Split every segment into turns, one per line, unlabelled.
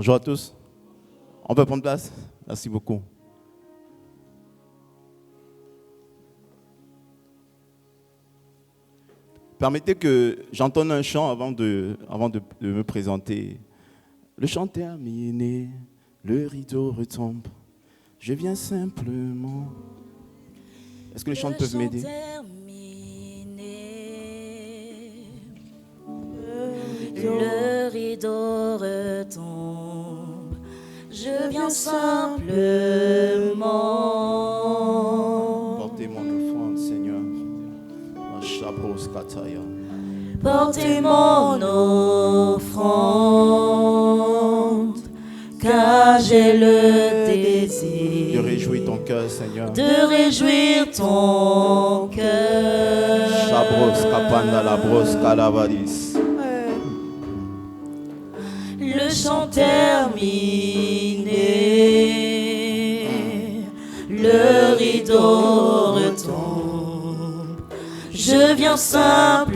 Bonjour à tous. On peut prendre place? Merci beaucoup. Permettez que j'entende un chant avant de me présenter. Le chant terminé, le rideau retombe. Je viens simplement. Est-ce que les chants peuvent m'aider?
Le rideau retombe. Je viens simplement.
Portez mon offrande, Seigneur.
Portez mon offrande, car j'ai le désir
de réjouir ton cœur, Seigneur.
de réjouir ton cœur.
Chabros kapanda la bros kalavadis.
Le chant terminé, le rideau retombe. Je viens simplement.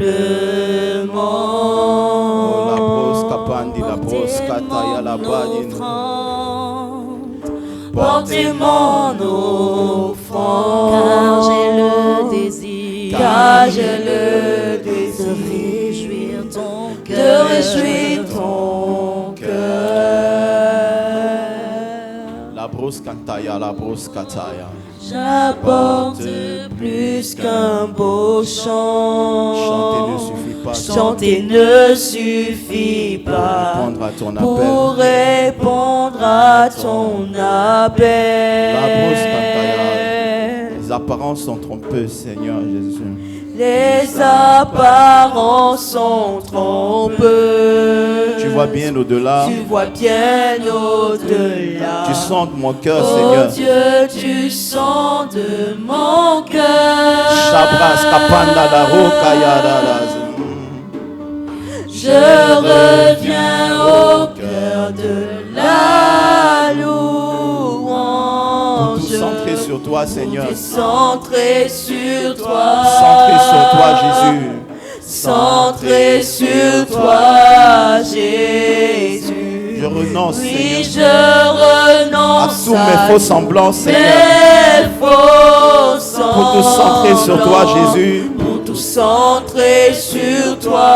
Oh, la bros kapandi, la bros kataya la badin.
Portez mon offrande, car j'ai le désir, de réjouir ton cœur.
La bros kantaya, la bros kataya.
J'apporte plus qu'un beau chant.
Chanter ne suffit pas.
Chanter ne suffit pas
Répondre à ton appel.
pour répondre à ton appel.
La bros kantaya. Les apparences sont trompeuses, Seigneur Jésus.
Les apparences sont trompeuses.
Tu vois bien au-delà.
Tu vois bien au-delà.
Tu sens de mon cœur,
Oh
Seigneur.
Dieu, tu sens de mon cœur.
Chabras kapanda la rokaya la.
Je reviens au cœur de la louange.
Pour tout centrer sur toi, Seigneur.
Tout centré sur toi.
Centré sur toi, Jésus.
Centré sur toi, Jésus.
Je renonce,
Oui,
Seigneur,
je renonce
à tous mes faux semblants, Seigneur.
mes faux semblants.
Pour tout centrer sur toi, Jésus.
Pour tout centrer sur toi.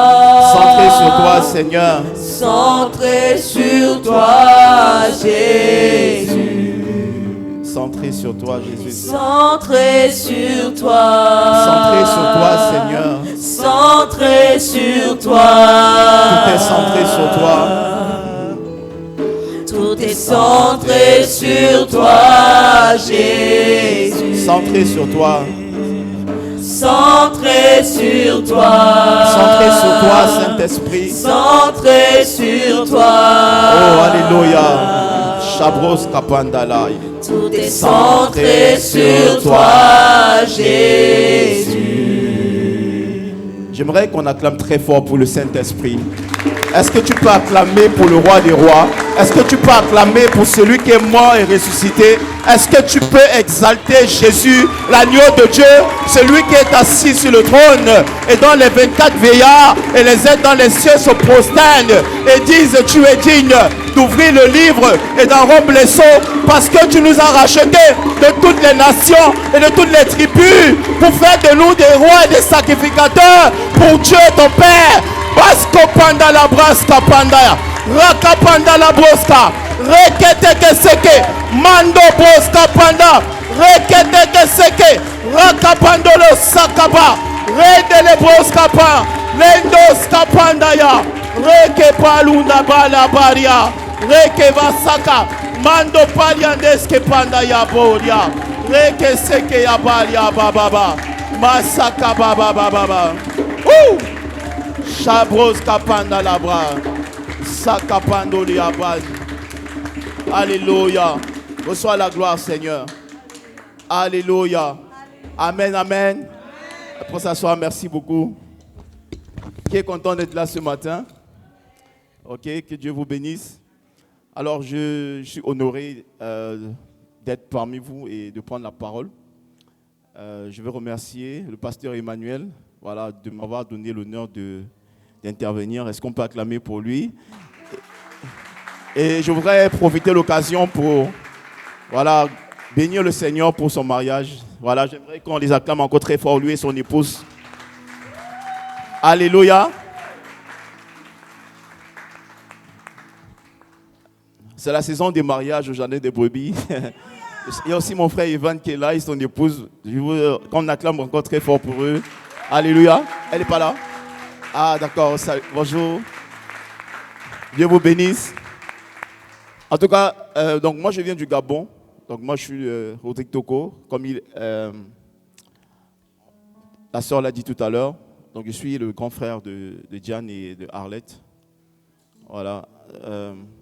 Centré sur toi, Seigneur.
Centré sur toi, Jésus.
Centré sur toi, Jésus.
Centré sur toi.
Centré sur toi, Seigneur.
Centré sur toi.
Tout est centré sur toi.
Tout est centré sur toi, Jésus.
Centré sur toi.
Centré sur toi.
Centré sur toi, Saint-Esprit.
Centré sur toi.
Oh, alléluia. Chabros kapandalai.
Tout est centré sur toi, Jésus.
J'aimerais qu'on acclame très fort pour le Saint-Esprit. Est-ce que tu peux acclamer pour le roi des rois? Est-ce que tu peux acclamer pour celui qui est mort et ressuscité? Est-ce que tu peux exalter Jésus, l'agneau de Dieu, celui qui est assis sur le trône, et dont les 24 veillards et les êtres dans les cieux se prosternent et disent: tu es digne d'ouvrir le livre et d'en rompre les sceaux, parce que tu nous as rachetés de toutes les nations et de toutes les tribus pour faire de nous des rois et des sacrificateurs pour Dieu ton Père. Basco panda la brasca panda, raka panda la brosca, rekete que seke, mando brosca panda, rekete que seke, raka pando lo sakaba, rede le brosca pa, lendo skapanda ya, reke palunda bala baria, reke vasaka, mando paliandeske panda ya boria, reke seke ya balia bababa, masaka baba baba. Chabros kapanda la bra, sakapando li abaz. Alléluia. Reçois la gloire, Seigneur. Alléluia. Amen, amen. Pour s'asseoir, merci beaucoup. Qui est content d'être là ce matin? Ok, que Dieu vous bénisse. Alors, je suis honoré d'être parmi vous et de prendre la parole. Je veux remercier le pasteur Emmanuel, voilà, de m'avoir donné l'honneur d'intervenir. Est-ce qu'on peut acclamer pour lui? Et je voudrais profiter de l'occasion pour, voilà, bénir le Seigneur pour son mariage. Voilà, j'aimerais qu'on les acclame encore très fort, lui et son épouse. Alléluia. C'est la saison des mariages au jardin des brebis. Il y a aussi mon frère Ivan qui est là et son épouse. Je veux qu'on acclame encore très fort pour eux. Alléluia. Elle n'est pas là? Ah, d'accord. Bonjour. Dieu vous bénisse. En tout cas, donc moi je viens du Gabon. Donc moi je suis Rodrigue Toko, comme la sœur l'a dit tout à l'heure. Donc je suis le grand frère de Diane et de Arlette. Voilà.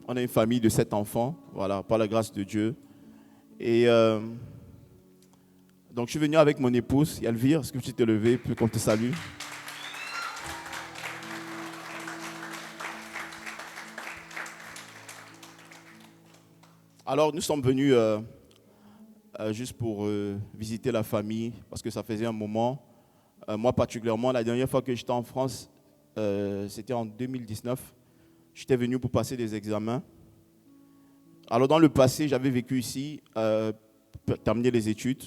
On a une famille de 7 enfants, voilà, par la grâce de Dieu. Et donc je suis venu avec mon épouse, Elvire. Est-ce que tu t'es levé pour qu'on te salue? Alors nous sommes venus juste pour visiter la famille, parce que ça faisait un moment. Moi particulièrement, la dernière fois que j'étais en France, c'était en 2019. J'étais venu pour passer des examens. Alors dans le passé, j'avais vécu ici, pour terminer les études,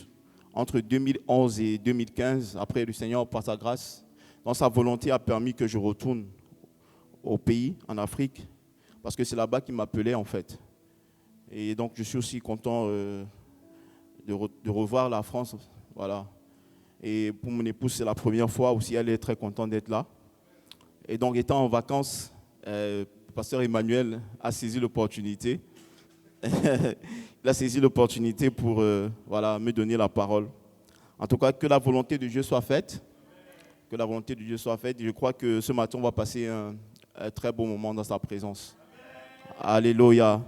entre 2011 et 2015. Après, le Seigneur, par sa grâce, dans sa volonté, a permis que je retourne au pays, en Afrique, parce que c'est là-bas qu'il m'appelait en fait. Et donc je suis aussi content de revoir la France, voilà. Et pour mon épouse, c'est la première fois aussi, elle est très contente d'être là. Et donc étant en vacances, le pasteur Emmanuel a saisi l'opportunité. Il a saisi l'opportunité pour voilà, me donner la parole. En tout cas, que la volonté de Dieu soit faite. Que la volonté de Dieu soit faite. Et je crois que ce matin, on va passer un très beau moment dans sa présence. Alléluia.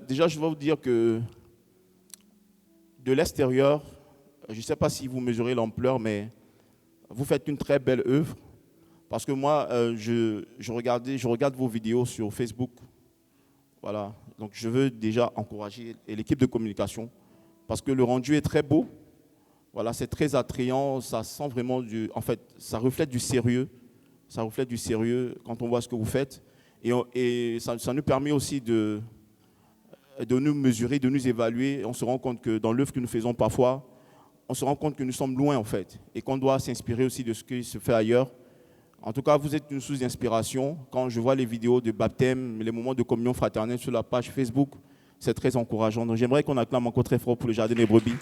Déjà, je vais vous dire que de l'extérieur, je ne sais pas si vous mesurez l'ampleur, mais vous faites une très belle œuvre. Parce que moi, je regarde vos vidéos sur Facebook. Voilà. Donc, je veux déjà encourager l'équipe de communication. Parce que le rendu est très beau. Voilà, c'est très attrayant. Ça sent vraiment en fait, ça reflète du sérieux. Ça reflète du sérieux quand on voit ce que vous faites. Et ça nous permet aussi de nous mesurer, de nous évaluer. On se rend compte que dans l'œuvre que nous faisons parfois, on se rend compte que nous sommes loin en fait. Et qu'on doit s'inspirer aussi de ce qui se fait ailleurs. En tout cas, vous êtes une source d'inspiration. Quand je vois les vidéos de baptême, les moments de communion fraternelle sur la page Facebook, c'est très encourageant. Donc j'aimerais qu'on acclame encore très fort pour le jardin des brebis.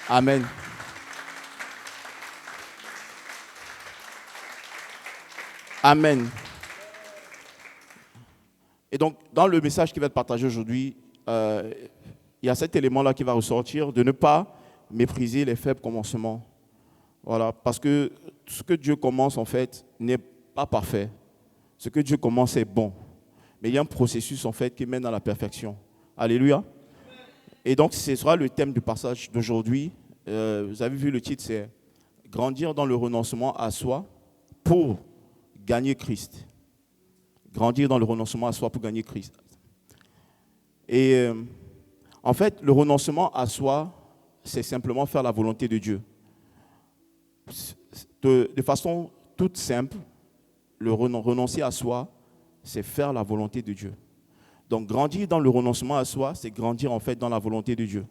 Amen. Amen. Et donc, dans le message qui va être partagé aujourd'hui, il y a cet élément-là qui va ressortir, de ne pas mépriser les faibles commencements. Voilà, parce que ce que Dieu commence, en fait, n'est pas parfait. Ce que Dieu commence est bon. Mais il y a un processus, en fait, qui mène à la perfection. Alléluia. Et donc, ce sera le thème du passage d'aujourd'hui. Vous avez vu le titre, c'est « Grandir dans le renoncement à soi pour gagner Christ ». Grandir dans le renoncement à soi pour gagner Christ. Et en fait, le renoncement à soi, c'est simplement faire la volonté de Dieu. De façon toute simple, le renoncer à soi, c'est faire la volonté de Dieu. Donc, grandir dans le renoncement à soi, c'est grandir en fait dans la volonté de Dieu.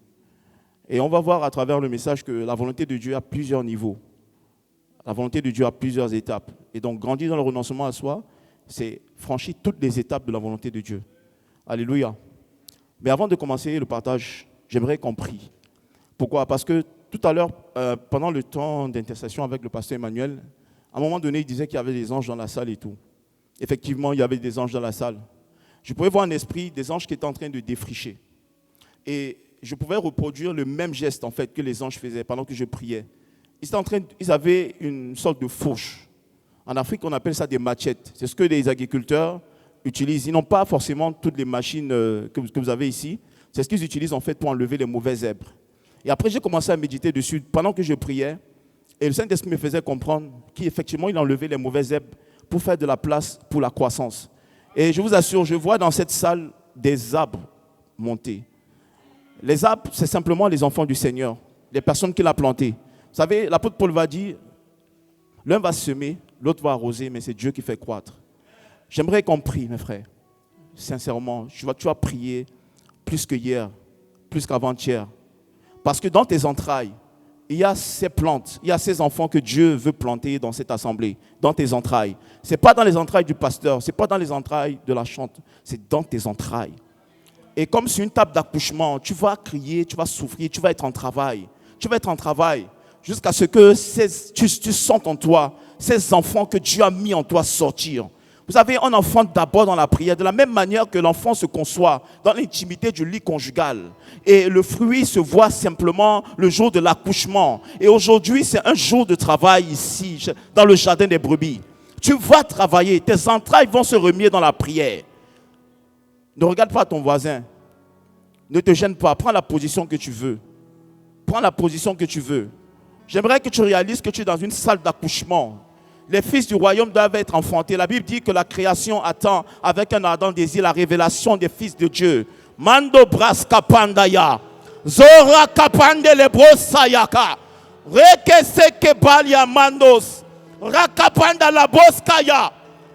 Et on va voir à travers le message que la volonté de Dieu a plusieurs niveaux. La volonté de Dieu a plusieurs étapes. Et donc, grandir dans le renoncement à soi, c'est franchir toutes les étapes de la volonté de Dieu. Alléluia. Mais avant de commencer le partage, j'aimerais qu'on prie. Pourquoi? Parce que tout à l'heure, pendant le temps d'intercession avec le pasteur Emmanuel, à un moment donné, il disait qu'il y avait des anges dans la salle et tout. Effectivement, il y avait des anges dans la salle. Je pouvais voir en esprit des anges qui étaient en train de défricher. Et je pouvais reproduire le même geste en fait que les anges faisaient pendant que je priais. Ils avaient une sorte de fourche. En Afrique, on appelle ça des machettes. C'est ce que les agriculteurs utilisent. Ils n'ont pas forcément toutes les machines que vous avez ici. C'est ce qu'ils utilisent en fait pour enlever les mauvaises herbes. Et après, j'ai commencé à méditer dessus pendant que je priais. Et le Saint-Esprit me faisait comprendre qu'effectivement, il enlevait les mauvaises herbes pour faire de la place pour la croissance. Et je vous assure, je vois dans cette salle des arbres monter. Les arbres, c'est simplement les enfants du Seigneur, les personnes qu'il a plantées. Vous savez, l'apôtre Paul va dire, l'un va semer, L'autre va arroser, mais c'est Dieu qui fait croître. J'aimerais qu'on prie, mes frères. Sincèrement, tu vas prier plus que hier, plus qu'avant-hier. Parce que dans tes entrailles, il y a ces plantes, il y a ces enfants que Dieu veut planter dans cette assemblée, dans tes entrailles. Ce n'est pas dans les entrailles du pasteur, ce n'est pas dans les entrailles de la chante, c'est dans tes entrailles. Et comme sur une table d'accouchement, tu vas crier, tu vas souffrir, tu vas être en travail. Tu vas être en travail jusqu'à ce que tu sentes en toi ces enfants que Dieu a mis en toi sortir. Vous savez, on enfante d'abord dans la prière, de la même manière que l'enfant se conçoit dans l'intimité du lit conjugal. Et le fruit se voit simplement le jour de l'accouchement. Et aujourd'hui, c'est un jour de travail ici, dans le jardin des brebis. Tu vas travailler, tes entrailles vont se remuer dans la prière. Ne regarde pas ton voisin. Ne te gêne pas. Prends la position que tu veux. Prends la position que tu veux. J'aimerais que tu réalises que tu es dans une salle d'accouchement. Les fils du royaume doivent être enfantés. La Bible dit que la création attend avec un ardent désir la révélation des fils de Dieu. Mando braska pandaya. Zora kapande lebro sayaka. Reke seke balia mandos. Rakapanda la boskaya.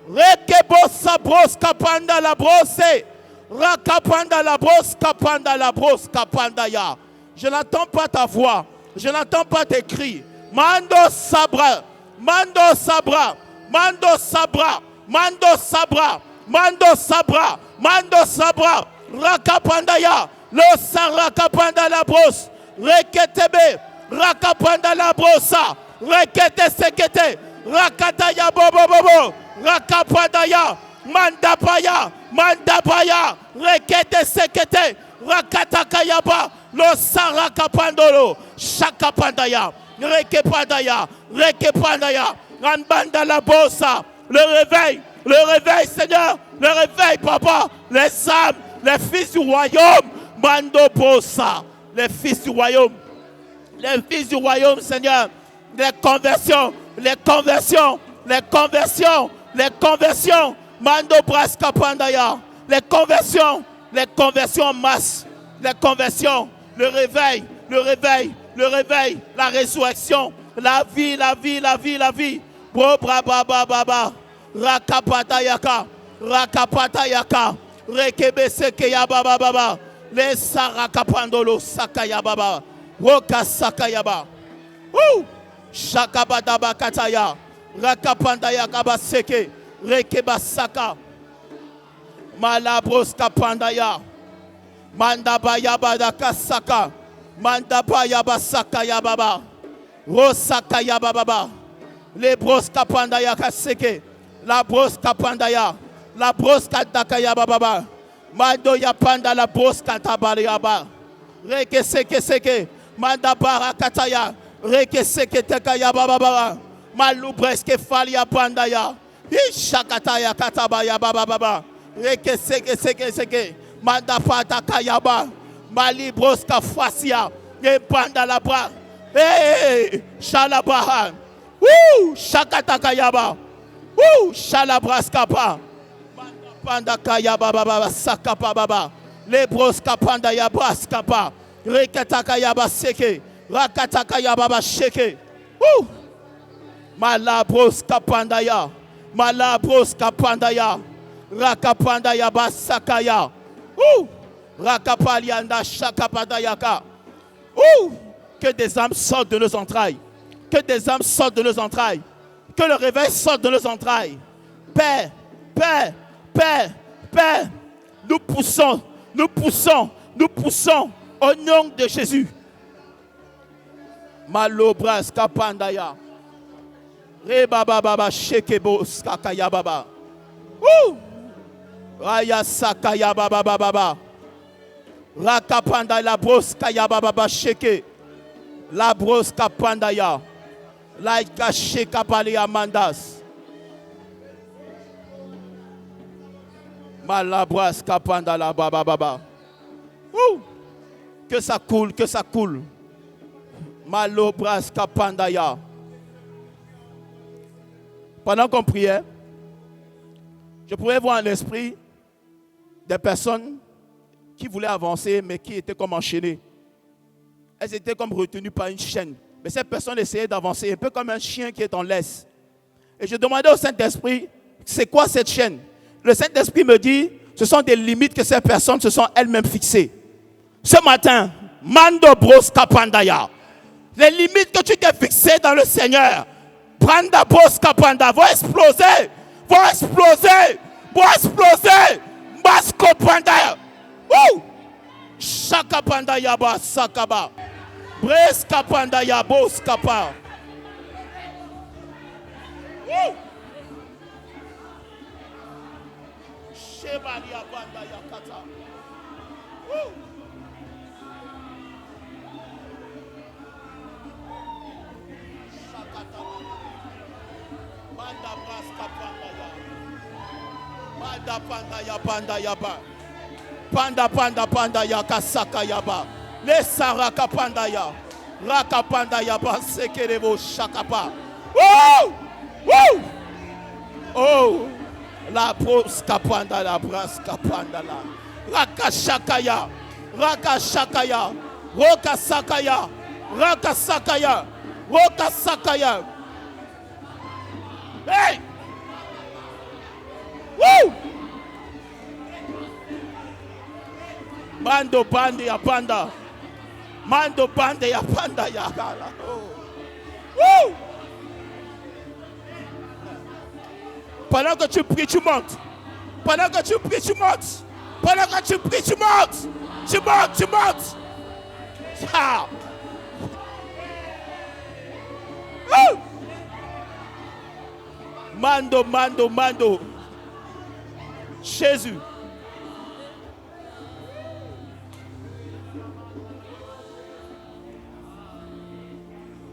Reke bossa broska panda la brose. Rakapanda la broska panda la broska pandaya. Je n'entends pas ta voix. Je n'entends pas tes cris. Mando sabra. Mando sabra, mando sabra, mando sabra, mando sabra, mando sabra, rakapandaya, lo sarakapanda la brosse, reketebe, rakapanda la brossa, rekete sekete, rakataya bobo bobo, rakapandaya, mandapaya, mandapaya, rekete sekete, rakatakayaba, lo sarakapandolo, shakapandaya. Rekepandaya, Rekepandaya, Rambanda la bossa, le réveil, Seigneur, le réveil, Papa, les âmes, les fils du royaume, Mando bossa, les fils du royaume, Seigneur, les conversions, Mando braska pandaya, les conversions en masse, les conversions, le réveil, la résurrection, la vie. Bro bra ba ba ba ba. Rakapatayaka. Rekebe seke ya ba ba ba ba. Les sarakapandolo sakaya baba. Roka sakaya ba. Shakabadaba kataya. Rakapandaya kaba seke. Rekeba saka. Malabros kapandaya. Mandabaya badaka saka. Mandabaya basaka ya baba. Rosaka ya baba. Les bros kapandaya kaseke. La bros kapandaya. La bros kataka baba. Mando ya panda la bros katabali ba. Reke seke. Mandabara kataya. Reke seke tekaya baba. Malubreske falia pandaya. Ishakataya katabaya baba. Reke seke. Mandapata kayaba. Malibroska fasia. Yepanda la bra. Hey, shalabaha. Shakatakayaba. Shalabraska pa. Mandapanda kayaba baba sakapa baba. Lebroska panda yabraska pa. Rekatakayaba seke. Rakatakayaba baba sheke. Malabroska pandaya. Rakapandaya basakaya. Rakapalianda shakapadayaka. Que des âmes sortent de nos entrailles. Que le réveil sorte de nos entrailles. Père. Nous poussons au nom de Jésus. Malobras kapandaya. Rebaba baba shekebo skakaya baba. Raya sakaya baba. Rakapanda la broskaya baba sheke. La broskapandaya. Laika sheka palia mandas. Malabraskapanda la baba. Que ça coule. Malobraskapandaya. Pendant qu'on priait, je pouvais voir en esprit des personnes qui voulaient avancer, mais qui étaient comme enchaînées. Elles étaient comme retenues par une chaîne. Mais ces personnes essayaient d'avancer, un peu comme un chien qui est en laisse. Et je demandais au Saint-Esprit, c'est quoi cette chaîne? Le Saint-Esprit me dit, ce sont des limites que ces personnes se sont elles-mêmes fixées. Ce matin, Mando Bros Kapandaya, les limites que tu t'es fixées dans le Seigneur, Branda Bros Kapanda, vont exploser, vont exploser, vont exploser. Basko Pandaya, Shaka Pandaya ba Sakaba, Breska Pandaya Boskapa. Shebalia Pandaya Kata. Manda Braska Pandaya. Manda Pandaya Pandaya ba. Panda Panda Pandaya Kasaka Yaba. Le Saraka Pandaya. Raka Pandaya ba Sekerevo Shakapa. Oh! La Broska Panda, la Braska Panda la. Raka Shakaya. Raka Shakaya. Roka Sakaya. Raka Sakaya. Roka Sakaya. Hey! Woo! Mando bande ya panda. Mando bande ya panda ya gala. Woo! Pendant que tu pries, tu montes. Pendant que tu pries, tu montes. Pendant que tu pries, tu montes. Tu montes, tu montes. Ah. Woo! Mando, mando, mando. Jésus.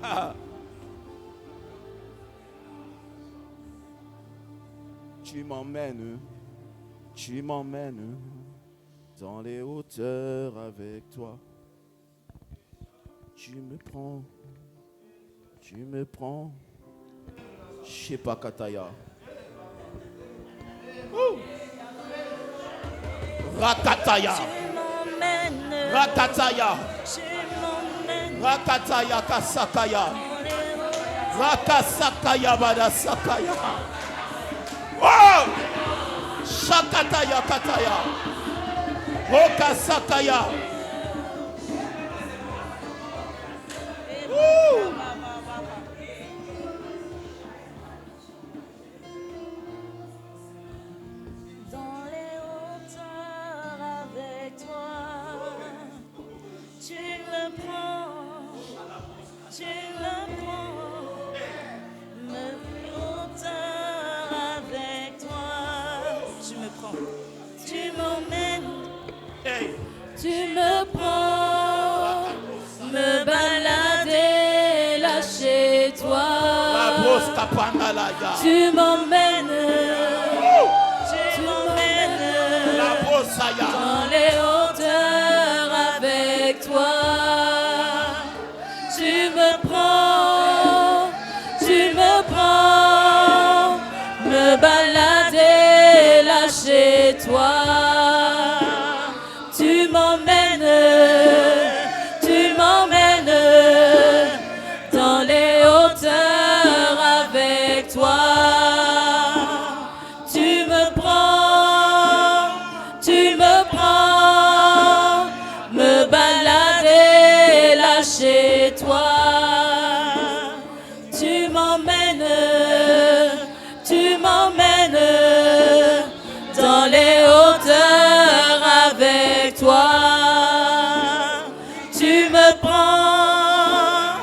Ah. Tu m'emmènes dans les hauteurs avec toi. Tu me prends. Shepakataya. Rakataya. Rakataya. Rakataya kasakaya. Rakasakaya badasakaya. Wow! Shakataya kataya. Rokasakaya.
Dans les hauteurs avec toi, tu me prends, me hauteur avec toi, tu m'emmènes, tu me prends, me balader là chez toi, tu m'emmènes. Dans les hauteurs avec toi, tu me prends, me balader là chez toi, tu m'emmènes, dans les hauteurs avec toi, tu me prends, me balader là chez toi, tu m'emmènes, dans les hauteurs avec toi, tu me prends,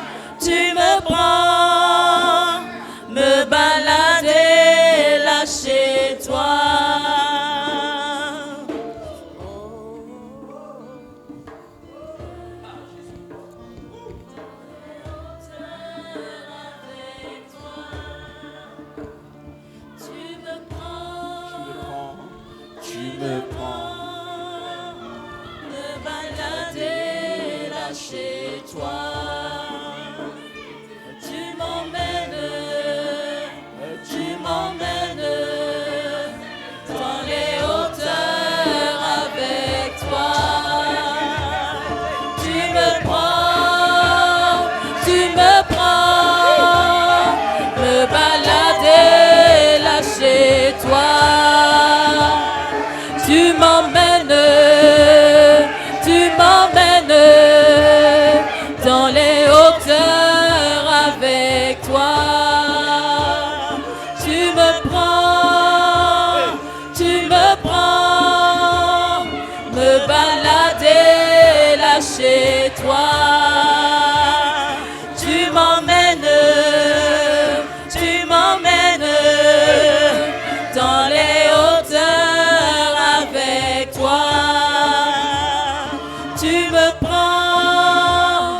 me balader là chez toi. là chez toi. Tu m'emmènes dans les hauteurs avec toi. Tu me prends,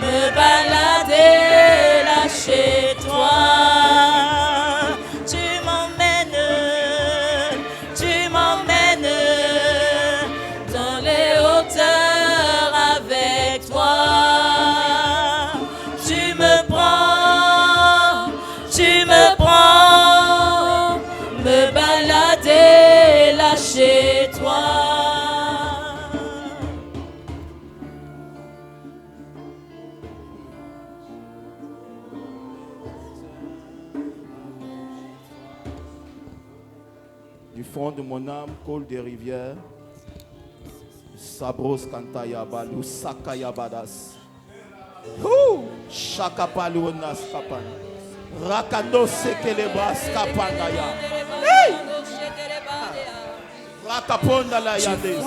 me balader là chez toi. Tu m'emmènes dans les hauteurs avec toi. Tu me prends, me balader là chez toi.
Du fond de mon âme coule des rivières. Sabros kantaya balu sakaya badas. Shaka palu nas kapan. Rakando sekelebas kapandaya. Rakaponda la yades.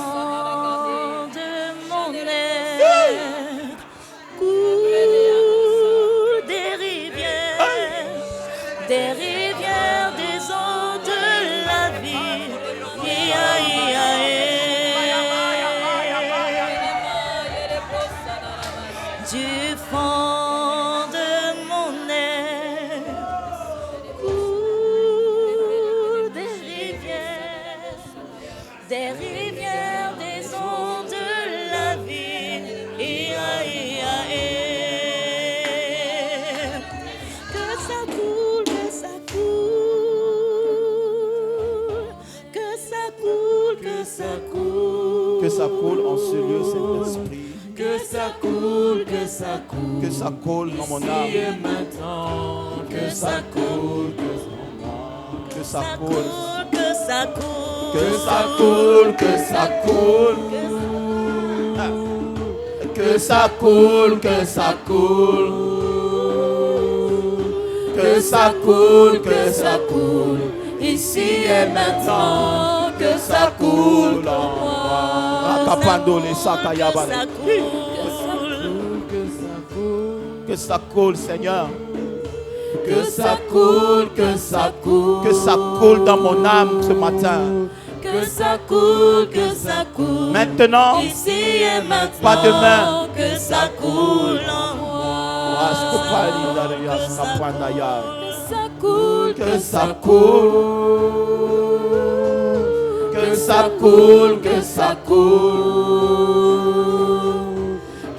De mon air coule des rivières, des eaux de la vie. Du fond de mon air coule des rivières, des eaux de la vie. Que ça coule, que ça coule, que ça coule, que ça coule.
Que ça coule en ce lieu, Saint-Esprit.
Que ça coule, que ça coule.
Que ça coule dans mon âme.
Ici et maintenant, que ça coule,
Que ça coule.
que ça coule,
Que ça coule, que ça coule. Que ça coule, que ça coule. Que ça coule, que ça coule.
ici et maintenant, que ça coule en moi.
Rakapando les sakayaba.
Ça coule,
Que ça coule, Seigneur.
que ça coule, que ça coule.
Que ça coule dans mon âme ce matin.
Que ça coule, que ça coule.
Maintenant,
Ici et maintenant,
pas demain.
que ça coule en moi. Que ça coule,
Que ça coule. Que ça coule, que ça coule.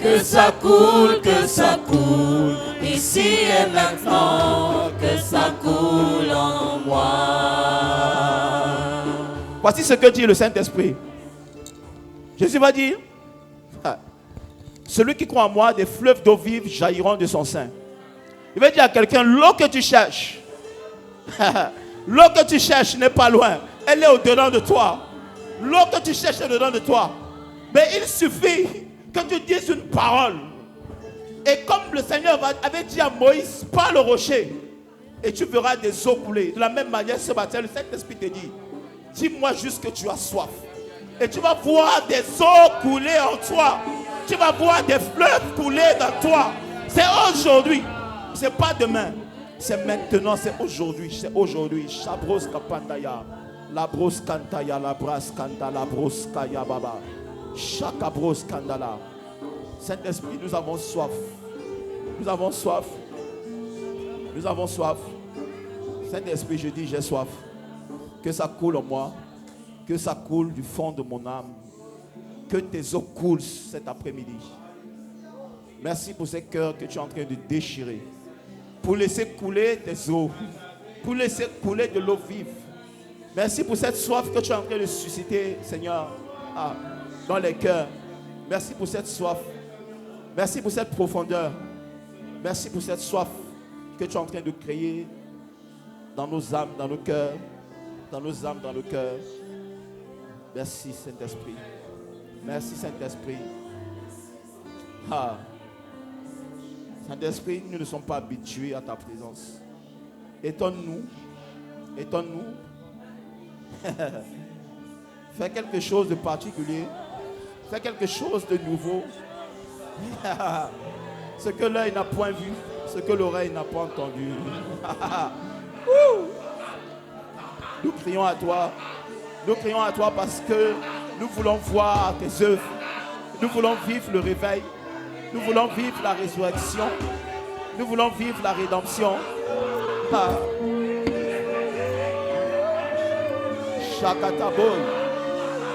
que ça coule, que ça coule. Ici et maintenant, que ça coule en moi.
Voici ce que dit le Saint-Esprit. Jésus va dire, celui qui croit en moi, des fleuves d'eau vive jailliront de son sein. Il va dire à quelqu'un, l'eau que tu cherches, l'eau que tu cherches n'est pas loin. Elle est au-dedans de toi. L'eau que tu cherches est au-dedans de toi. Mais il suffit que tu dises une parole. Et comme le Seigneur avait dit à Moïse, parle au rocher, et tu verras des eaux couler. De la même manière, ce matin, le Saint-Esprit te dit, dis-moi juste que tu as soif. Et tu vas voir des eaux couler en toi. Tu vas voir des fleuves couler dans toi. C'est aujourd'hui. C'est pas demain. C'est maintenant, c'est aujourd'hui. C'est aujourd'hui. Chabros kapandaya. La bros kantaya, la bras kanda, la bros kaya baba. Chakabros kandala. Saint-Esprit, nous avons soif. Nous avons soif. Nous avons soif. Saint-Esprit, je dis, j'ai soif. Que ça coule en moi. Que ça coule du fond de mon âme. Que tes eaux coulent cet après-midi. Merci pour ces cœurs que tu es en train de déchirer. Pour laisser couler tes eaux. Pour laisser couler de l'eau vive. Merci pour cette soif que tu es en train de susciter, Seigneur, dans les cœurs. Merci pour cette soif. Merci pour cette profondeur. Merci pour cette soif que tu es en train de créer dans nos âmes, dans nos cœurs. Dans nos âmes, dans nos cœurs. Merci, Saint-Esprit. Merci, Saint-Esprit. Saint-Esprit, nous ne sommes pas habitués à ta présence. Étonne-nous. Étonne-nous. Fais quelque chose de particulier. Fais quelque chose de nouveau. Ce que l'œil n'a point vu, ce que l'oreille n'a pas entendu. Nous crions à toi. Nous crions à toi parce que nous voulons voir tes œuvres. Nous voulons vivre le réveil. Nous voulons vivre la résurrection. Nous voulons vivre la rédemption. Chakatabol.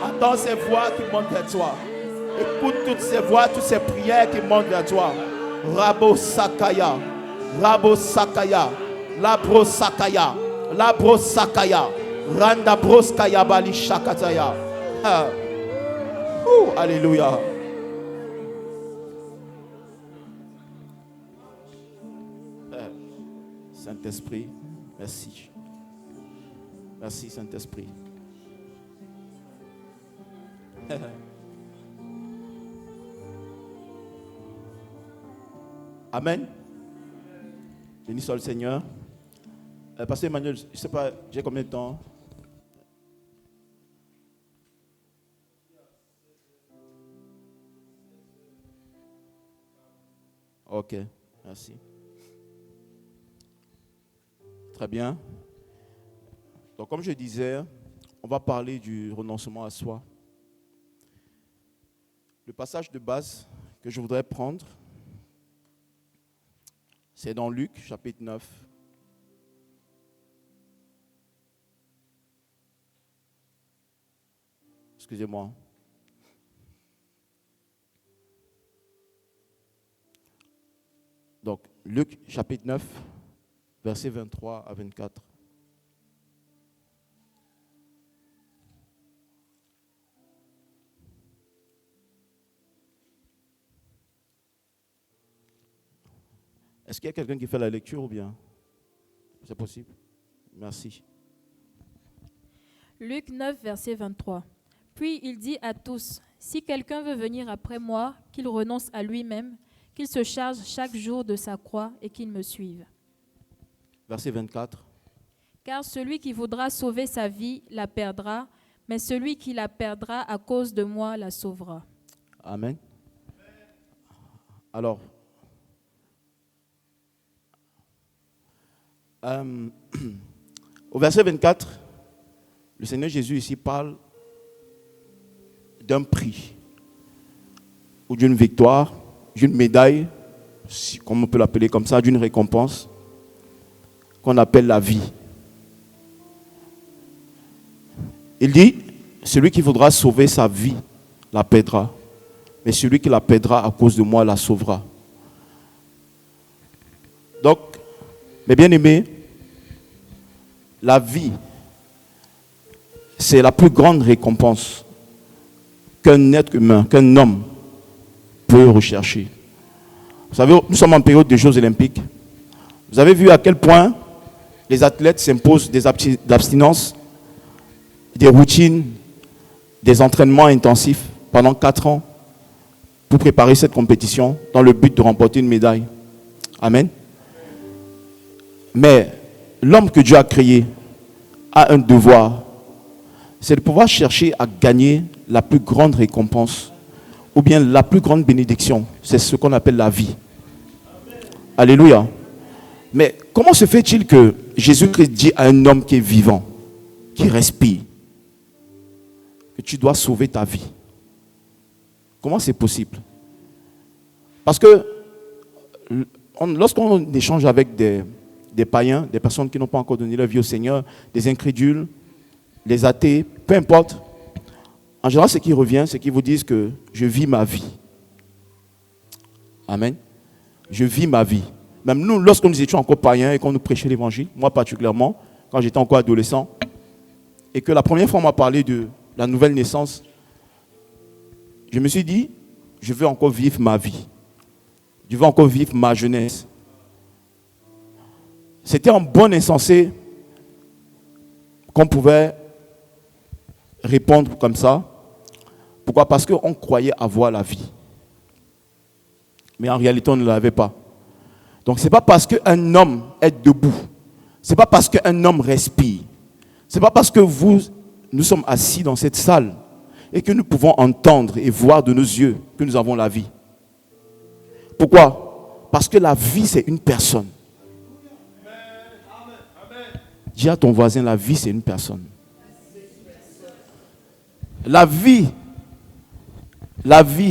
Entends ces voix qui montent vers toi. Écoute toutes ces voix, toutes ces prières qui montent vers toi. Rabo Sakaya. Rabo Sakaya. Labro Sakaya. Labro Sakaya. Randa Broskaya Bali Shakataya. Alléluia. Saint-Esprit, merci. Merci Saint-Esprit. Amen. Béni soit le Seigneur. Pasteur Emmanuel, je ne sais pas, j'ai combien de temps? Ok, merci. Très bien. Donc, comme je disais, on va parler du renoncement à soi. Le passage de base que je voudrais prendre, c'est dans Luc, chapitre 9. Excusez-moi. Donc, Luc, chapitre 9, versets 23 à 24. Est-ce qu'il y a quelqu'un qui fait la lecture ou bien? C'est possible? Merci.
Luc 9, verset 23. Puis il dit à tous, « Si quelqu'un veut venir après moi, qu'il renonce à lui-même, qu'il se charge chaque jour de sa croix et qu'il me suive. »
Verset 24.
« Car celui qui voudra sauver sa vie la perdra, mais celui qui la perdra à cause de moi la sauvera. »
Amen. Alors, au verset 24, le Seigneur Jésus ici parle d'un prix ou d'une victoire, d'une médaille, comme on peut l'appeler comme ça, d'une récompense qu'on appelle la vie. Il dit, celui qui voudra sauver sa vie la perdra, mais celui qui la perdra à cause de moi la sauvera. Donc, mes bien-aimés, la vie, c'est la plus grande récompense qu'un être humain, qu'un homme peut rechercher. Vous savez, nous sommes en période des Jeux olympiques. Vous avez vu à quel point les athlètes s'imposent des abstinences, des routines, des entraînements intensifs pendant 4 ans pour préparer cette compétition dans le but de remporter une médaille. Amen. Mais l'homme que Dieu a créé a un devoir, c'est de pouvoir chercher à gagner la plus grande récompense ou bien la plus grande bénédiction. C'est ce qu'on appelle la vie. Alléluia. Mais comment se fait-il que Jésus-Christ dit à un homme qui est vivant, qui respire, que tu dois sauver ta vie? Comment c'est possible? Parce que lorsqu'on échange avec des païens, des personnes qui n'ont pas encore donné leur vie au Seigneur, des incrédules, les athées, peu importe, en général, ce qui revient, c'est qu'ils vous disent que je vis ma vie. Amen. Je vis ma vie. Même nous, lorsque nous étions encore païens et qu'on nous prêchait l'évangile, moi particulièrement, quand j'étais encore adolescent, et que la première fois on m'a parlé de la nouvelle naissance, je me suis dit, je veux encore vivre ma vie. Je veux encore vivre ma jeunesse. C'était en bon insensé qu'on pouvait répondre comme ça. Pourquoi? Parce qu'on croyait avoir la vie. Mais en réalité, on ne l'avait pas. Donc, ce n'est pas parce qu'un homme est debout, ce n'est pas parce qu'un homme respire, ce n'est pas parce que vous nous sommes assis dans cette salle et que nous pouvons entendre et voir de nos yeux que nous avons la vie. Pourquoi? Parce que la vie, c'est une personne. Dis à ton voisin, la vie, c'est une personne. La vie,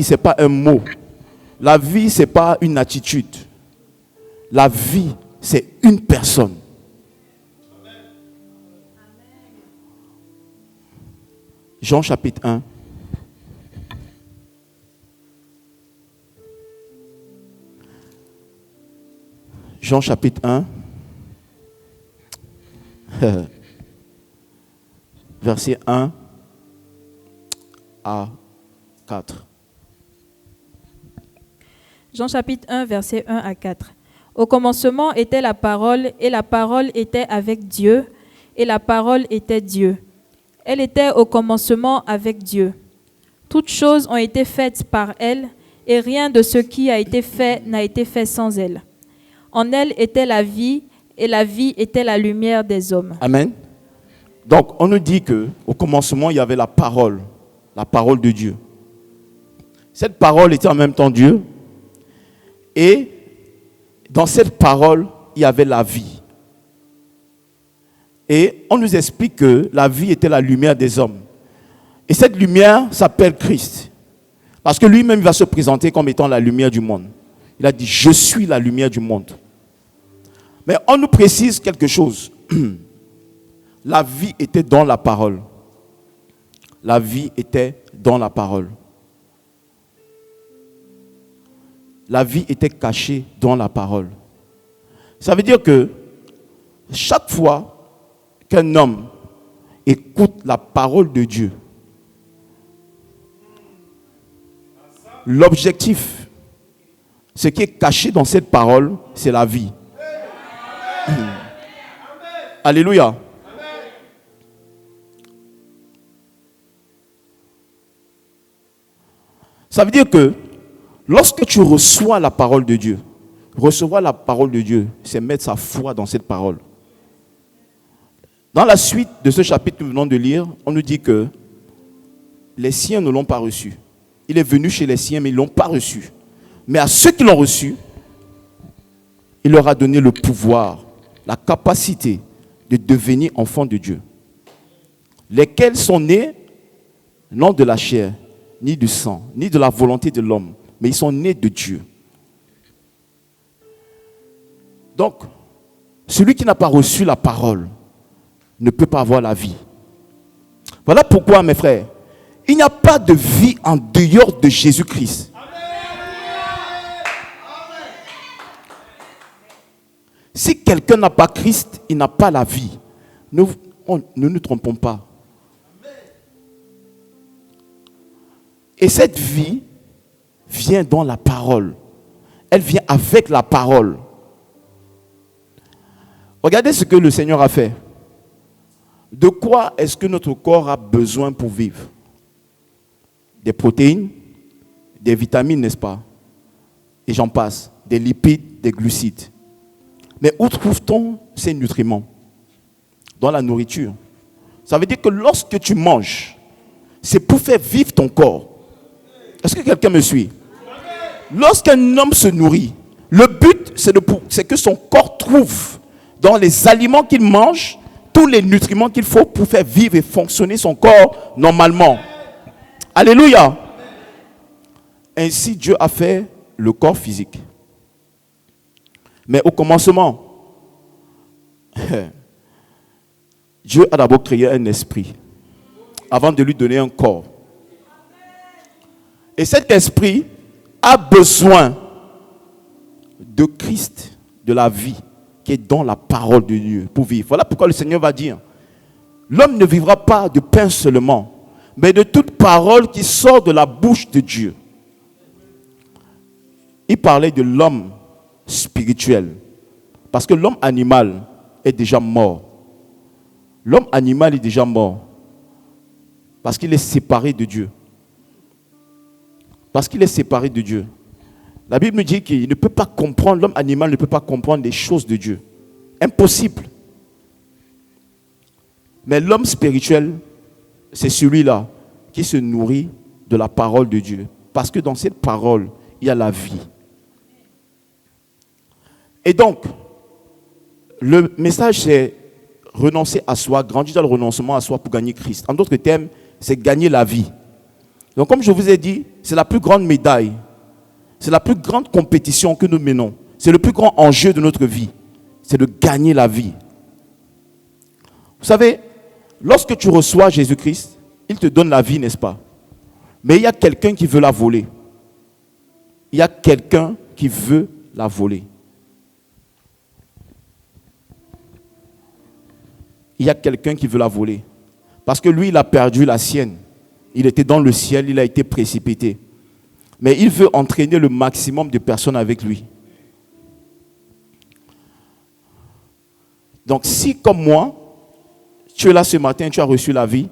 ce n'est pas un mot. La vie, ce n'est pas une attitude. La vie, c'est une personne. Jean chapitre 1. Jean chapitre 1. Verset 1 à 4.
Jean chapitre 1, verset 1 à 4. Au commencement était la parole, et la parole était avec Dieu, et la parole était Dieu. Elle était au commencement avec Dieu. Toutes choses ont été faites par elle, et rien de ce qui a été fait n'a été fait sans elle. En elle était la vie, et la vie était la lumière des hommes.
Amen. Donc, on nous dit qu'au commencement, il y avait la parole de Dieu. Cette parole était en même temps Dieu. Et dans cette parole, il y avait la vie. Et on nous explique que la vie était la lumière des hommes. Et cette lumière s'appelle Christ. Parce que lui-même va se présenter comme étant la lumière du monde. Il a dit, je suis la lumière du monde. Mais on nous précise quelque chose. La vie était dans la parole. La vie était dans la parole. La vie était cachée dans la parole. Ça veut dire que chaque fois qu'un homme écoute la parole de Dieu, l'objectif, ce qui est caché dans cette parole, c'est la vie. Alléluia. Ça veut dire que lorsque tu reçois la parole de Dieu, recevoir la parole de Dieu, c'est mettre sa foi dans cette parole. Dans la suite de ce chapitre que nous venons de lire, on nous dit que les siens ne l'ont pas reçu. Il est venu chez les siens, mais ils ne l'ont pas reçu. Mais à ceux qui l'ont reçu, il leur a donné le pouvoir, la capacité de devenir enfants de Dieu. Lesquels sont nés non de la chair, ni du sang, ni de la volonté de l'homme, mais ils sont nés de Dieu. Donc, celui qui n'a pas reçu la parole ne peut pas avoir la vie. Voilà pourquoi, mes frères, il n'y a pas de vie en dehors de Jésus-Christ. Si quelqu'un n'a pas Christ, il n'a pas la vie. Ne nous trompons pas. Et cette vie vient dans la parole. Elle vient avec la parole. Regardez ce que le Seigneur a fait. De quoi est-ce que notre corps a besoin pour vivre? Des protéines, des vitamines, n'est-ce pas? Et j'en passe. Des lipides, des glucides. Mais où trouve-t-on ces nutriments? Dans la nourriture. Ça veut dire que lorsque tu manges, c'est pour faire vivre ton corps. Est-ce que quelqu'un me suit? Lorsqu'un homme se nourrit, le but, c'est que son corps trouve dans les aliments qu'il mange tous les nutriments qu'il faut pour faire vivre et fonctionner son corps normalement. Alléluia. Ainsi, Dieu a fait le corps physique. Mais au commencement, Dieu a d'abord créé un esprit avant de lui donner un corps. Et cet esprit a besoin de Christ, de la vie qui est dans la parole de Dieu pour vivre. Voilà pourquoi le Seigneur va dire, l'homme ne vivra pas de pain seulement, mais de toute parole qui sort de la bouche de Dieu. Il parlait de l'homme spirituel, parce que l'homme animal est déjà mort. L'homme animal est déjà mort parce qu'il est séparé de Dieu. Parce qu'il est séparé de Dieu. La Bible nous dit qu'il ne peut pas comprendre, l'homme animal ne peut pas comprendre les choses de Dieu. Impossible. Mais l'homme spirituel c'est celui-là qui se nourrit de la parole de Dieu. Parce que dans cette parole, il y a la vie. Et donc, le message, c'est renoncer à soi, grandir dans le renoncement à soi pour gagner Christ. En d'autres termes, c'est gagner la vie. Donc, comme je vous ai dit, c'est la plus grande médaille. C'est la plus grande compétition que nous menons. C'est le plus grand enjeu de notre vie. C'est de gagner la vie. Vous savez, lorsque tu reçois Jésus-Christ, il te donne la vie, n'est-ce pas? Mais il y a quelqu'un qui veut la voler. Il y a quelqu'un qui veut la voler. Il y a quelqu'un qui veut la voler. Parce que lui, il a perdu la sienne. Il était dans le ciel, il a été précipité. Mais il veut entraîner le maximum de personnes avec lui. Donc si, comme moi, tu es là ce matin, tu as reçu la vie,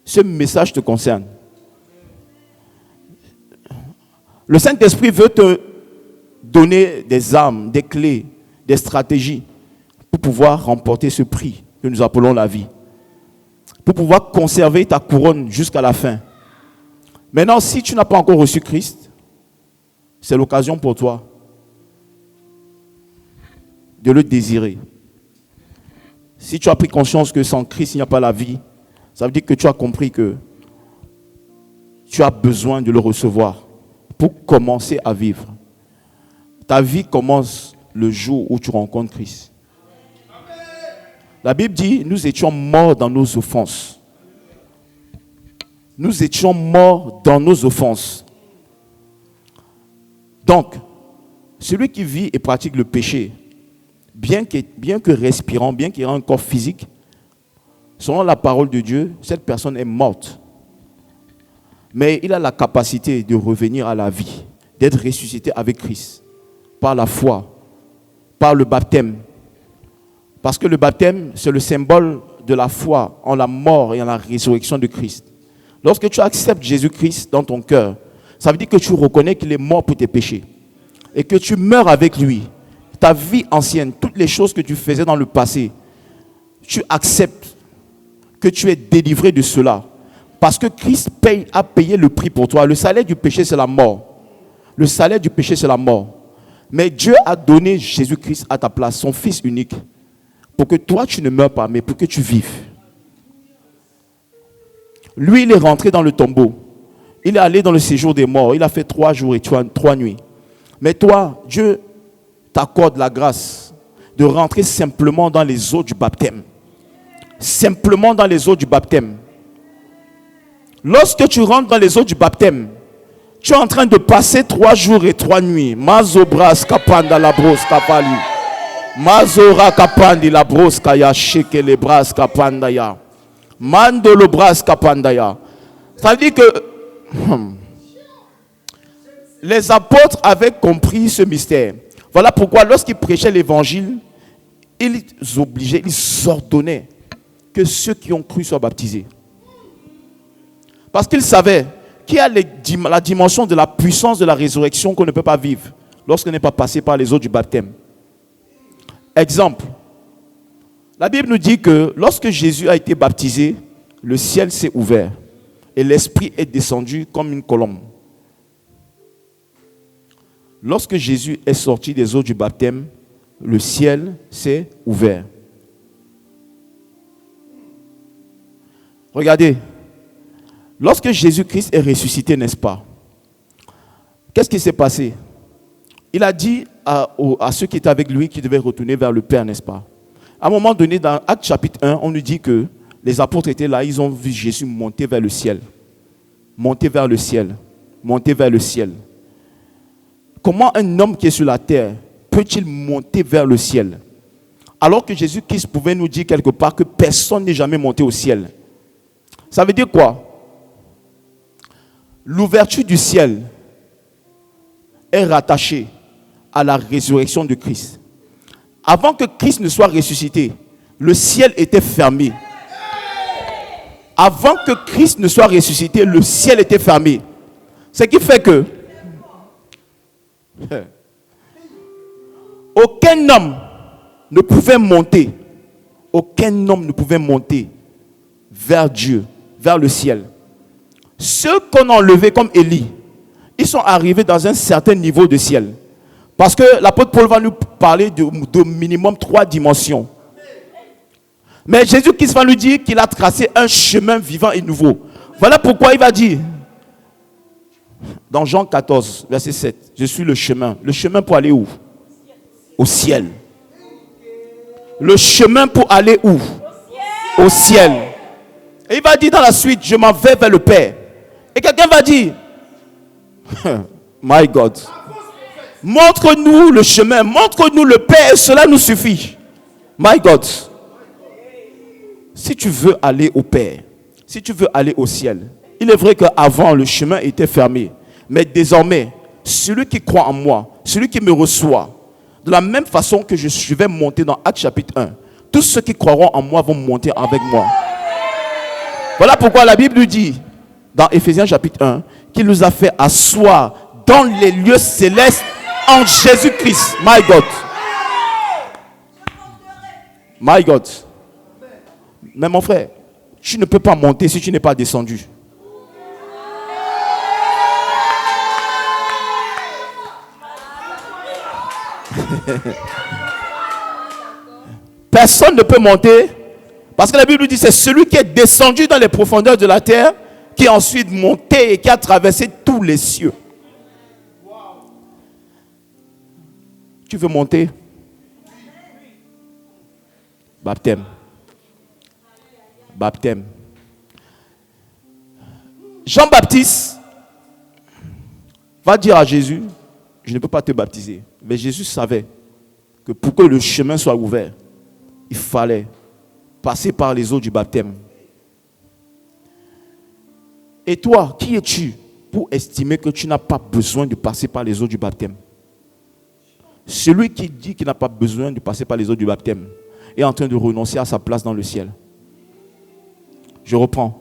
ce message te concerne. Le Saint-Esprit veut te donner des armes, des clés, des stratégies pour pouvoir remporter ce prix que nous appelons la vie. Pour pouvoir conserver ta couronne jusqu'à la fin. Maintenant, si tu n'as pas encore reçu Christ, c'est l'occasion pour toi de le désirer. Si tu as pris conscience que sans Christ, il n'y a pas la vie, ça veut dire que tu as compris que tu as besoin de le recevoir pour commencer à vivre. Ta vie commence le jour où tu rencontres Christ. La Bible dit, nous étions morts dans nos offenses. Nous étions morts dans nos offenses. Donc, celui qui vit et pratique le péché, bien que respirant, bien qu'il ait un corps physique, selon la parole de Dieu, cette personne est morte. Mais il a la capacité de revenir à la vie, d'être ressuscité avec Christ, par la foi, par le baptême. Parce que le baptême, c'est le symbole de la foi en la mort et en la résurrection de Christ. Lorsque tu acceptes Jésus-Christ dans ton cœur, ça veut dire que tu reconnais qu'il est mort pour tes péchés. Et que tu meurs avec lui. Ta vie ancienne, toutes les choses que tu faisais dans le passé, tu acceptes que tu es délivré de cela. Parce que Christ a payé le prix pour toi. Le salaire du péché, c'est la mort. Le salaire du péché, c'est la mort. Mais Dieu a donné Jésus-Christ à ta place, son Fils unique, pour que toi, tu ne meurs pas, mais pour que tu vives. Lui, il est rentré dans le tombeau. Il est allé dans le séjour des morts. Il a fait 3 jours et 3 nuits. Mais toi, Dieu t'accorde la grâce de rentrer simplement dans les eaux du baptême. Simplement dans les eaux du baptême. Lorsque tu rentres dans les eaux du baptême, tu es en train de passer 3 jours et 3 nuits. Mazobras kapanda la brosse kapali. Mazora kapandi la brosse kaya sheke les bras kapandaya. Mando le bras kapandaya. Ça veut dire que les apôtres avaient compris ce mystère. Voilà pourquoi lorsqu'ils prêchaient l'évangile, ils obligeaient, ils ordonnaient que ceux qui ont cru soient baptisés. Parce qu'ils savaient qu'il y a la dimension de la puissance de la résurrection qu'on ne peut pas vivre lorsqu'on n'est pas passé par les eaux du baptême. Exemple, la Bible nous dit que lorsque Jésus a été baptisé, le ciel s'est ouvert et l'Esprit est descendu comme une colombe. Lorsque Jésus est sorti des eaux du baptême, le ciel s'est ouvert. Regardez, lorsque Jésus-Christ est ressuscité, n'est-ce pas? Qu'est-ce qui s'est passé? Il a dit à ceux qui étaient avec lui qu'ils devaient retourner vers le Père, n'est-ce pas? À un moment donné, dans Actes chapitre 1, on nous dit que les apôtres étaient là, ils ont vu Jésus monter vers le ciel. Monter vers le ciel. Monter vers le ciel. Comment un homme qui est sur la terre peut-il monter vers le ciel? Alors que Jésus-Christ pouvait nous dire quelque part que personne n'est jamais monté au ciel. Ça veut dire quoi? L'ouverture du ciel est rattachée à la résurrection de Christ. Avant que Christ ne soit ressuscité, le ciel était fermé. Avant que Christ ne soit ressuscité, le ciel était fermé. Ce qui fait que aucun homme ne pouvait monter vers Dieu vers le ciel. Ceux qu'on a enlevés comme Élie, ils sont arrivés dans un certain niveau de ciel. Parce que l'apôtre Paul va nous parler de minimum 3 dimensions. Mais Jésus-Christ va nous dire qu'il a tracé un chemin vivant et nouveau. Voilà pourquoi il va dire, dans Jean 14, verset 7, je suis le chemin. Le chemin pour aller où? Au ciel. Le chemin pour aller où? Au ciel. Et il va dire dans la suite, je m'en vais vers le Père. Et quelqu'un va dire, my God, montre-nous le chemin, montre-nous le Père, cela nous suffit. My God, si tu veux aller au Père, si tu veux aller au ciel, il est vrai qu'avant le chemin était fermé, mais désormais, celui qui croit en moi, celui qui me reçoit, de la même façon que je vais monter dans Actes chapitre 1, tous ceux qui croiront en moi vont monter avec moi. Voilà pourquoi la Bible nous dit, dans Éphésiens chapitre 1, qu'il nous a fait asseoir dans les lieux célestes en Jésus-Christ. My God. My God. Mais mon frère, tu ne peux pas monter si tu n'es pas descendu. Personne ne peut monter parce que la Bible dit c'est celui qui est descendu dans les profondeurs de la terre qui est ensuite monté et qui a traversé tous les cieux. Tu veux monter? Baptême. Baptême. Jean-Baptiste va dire à Jésus, je ne peux pas te baptiser. Mais Jésus savait que pour que le chemin soit ouvert, il fallait passer par les eaux du baptême. Et toi, qui es-tu pour estimer que tu n'as pas besoin de passer par les eaux du baptême? Celui qui dit qu'il n'a pas besoin de passer par les eaux du baptême est en train de renoncer à sa place dans le ciel. Je reprends.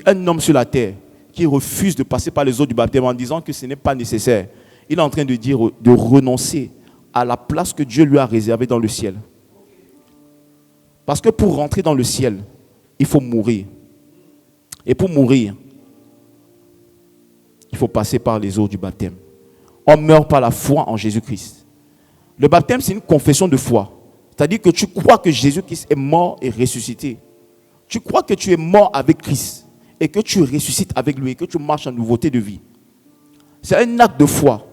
Un homme sur la terre qui refuse de passer par les eaux du baptême en disant que ce n'est pas nécessaire, il est en train de dire de renoncer à la place que Dieu lui a réservée dans le ciel. Parce que pour rentrer dans le ciel, il faut mourir. Et pour mourir, il faut passer par les eaux du baptême. On meurt par la foi en Jésus-Christ. Le baptême, c'est une confession de foi. C'est-à-dire que tu crois que Jésus-Christ est mort et ressuscité. Tu crois que tu es mort avec Christ et que tu ressuscites avec lui et que tu marches en nouveauté de vie. C'est un acte de foi.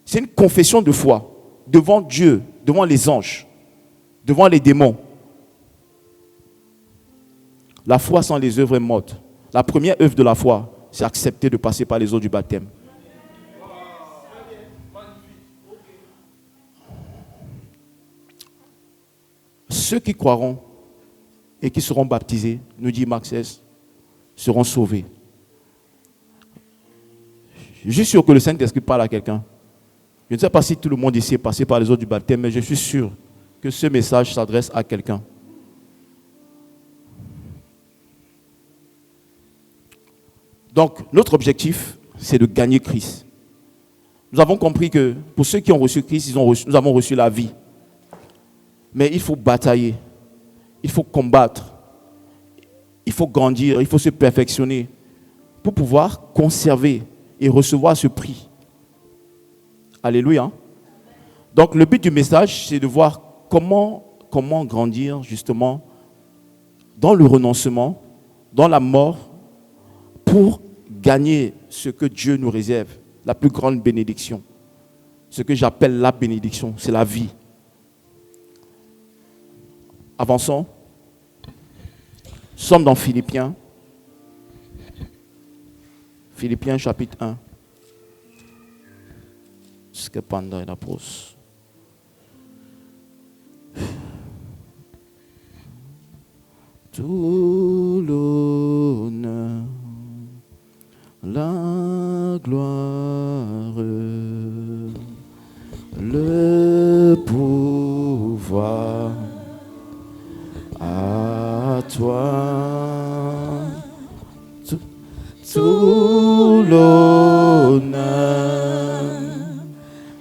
C'est une confession de foi devant Dieu, devant les anges, devant les démons. La foi sans les œuvres est morte. La première œuvre de la foi, c'est accepter de passer par les eaux du baptême. Ceux qui croiront et qui seront baptisés, nous dit Marc 16, seront sauvés. Je suis sûr que le Saint-Esprit parle à quelqu'un. Je ne sais pas si tout le monde ici est passé par les eaux du baptême, mais je suis sûr que ce message s'adresse à quelqu'un. Donc, notre objectif, c'est de gagner Christ. Nous avons compris que pour ceux qui ont reçu Christ, nous avons reçu la vie. Mais il faut batailler, il faut combattre, il faut grandir, il faut se perfectionner pour pouvoir conserver et recevoir ce prix. Alléluia. Donc, le but du message, c'est de voir comment grandir justement dans le renoncement, dans la mort, pour gagner ce que Dieu nous réserve, la plus grande bénédiction. Ce que j'appelle la bénédiction, c'est la vie. Avançons. Nous sommes dans Philippiens. Philippiens chapitre 1. Ce que pendant la pause. Tout l'honneur, la gloire, le pouvoir à toi, tout l'honneur,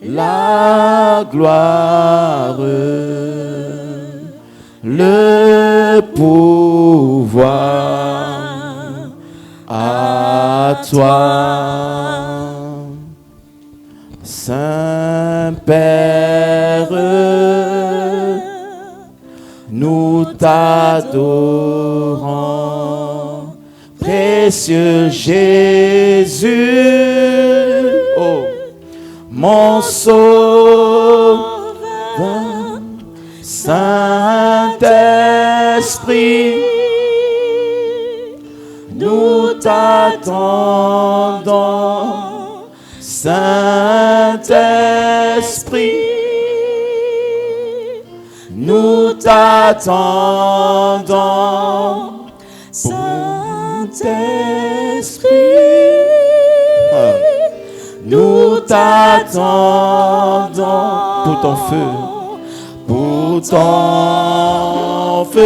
la gloire, le pouvoir à toi, Saint-Père, nous t'adorons, précieux Jésus, oh, mon Sauveur, Saint-Esprit, nous t'attendons, Saint-Esprit, nous t'attendons, Saint-Esprit, nous t'attendons pour ton feu, pour ton feu,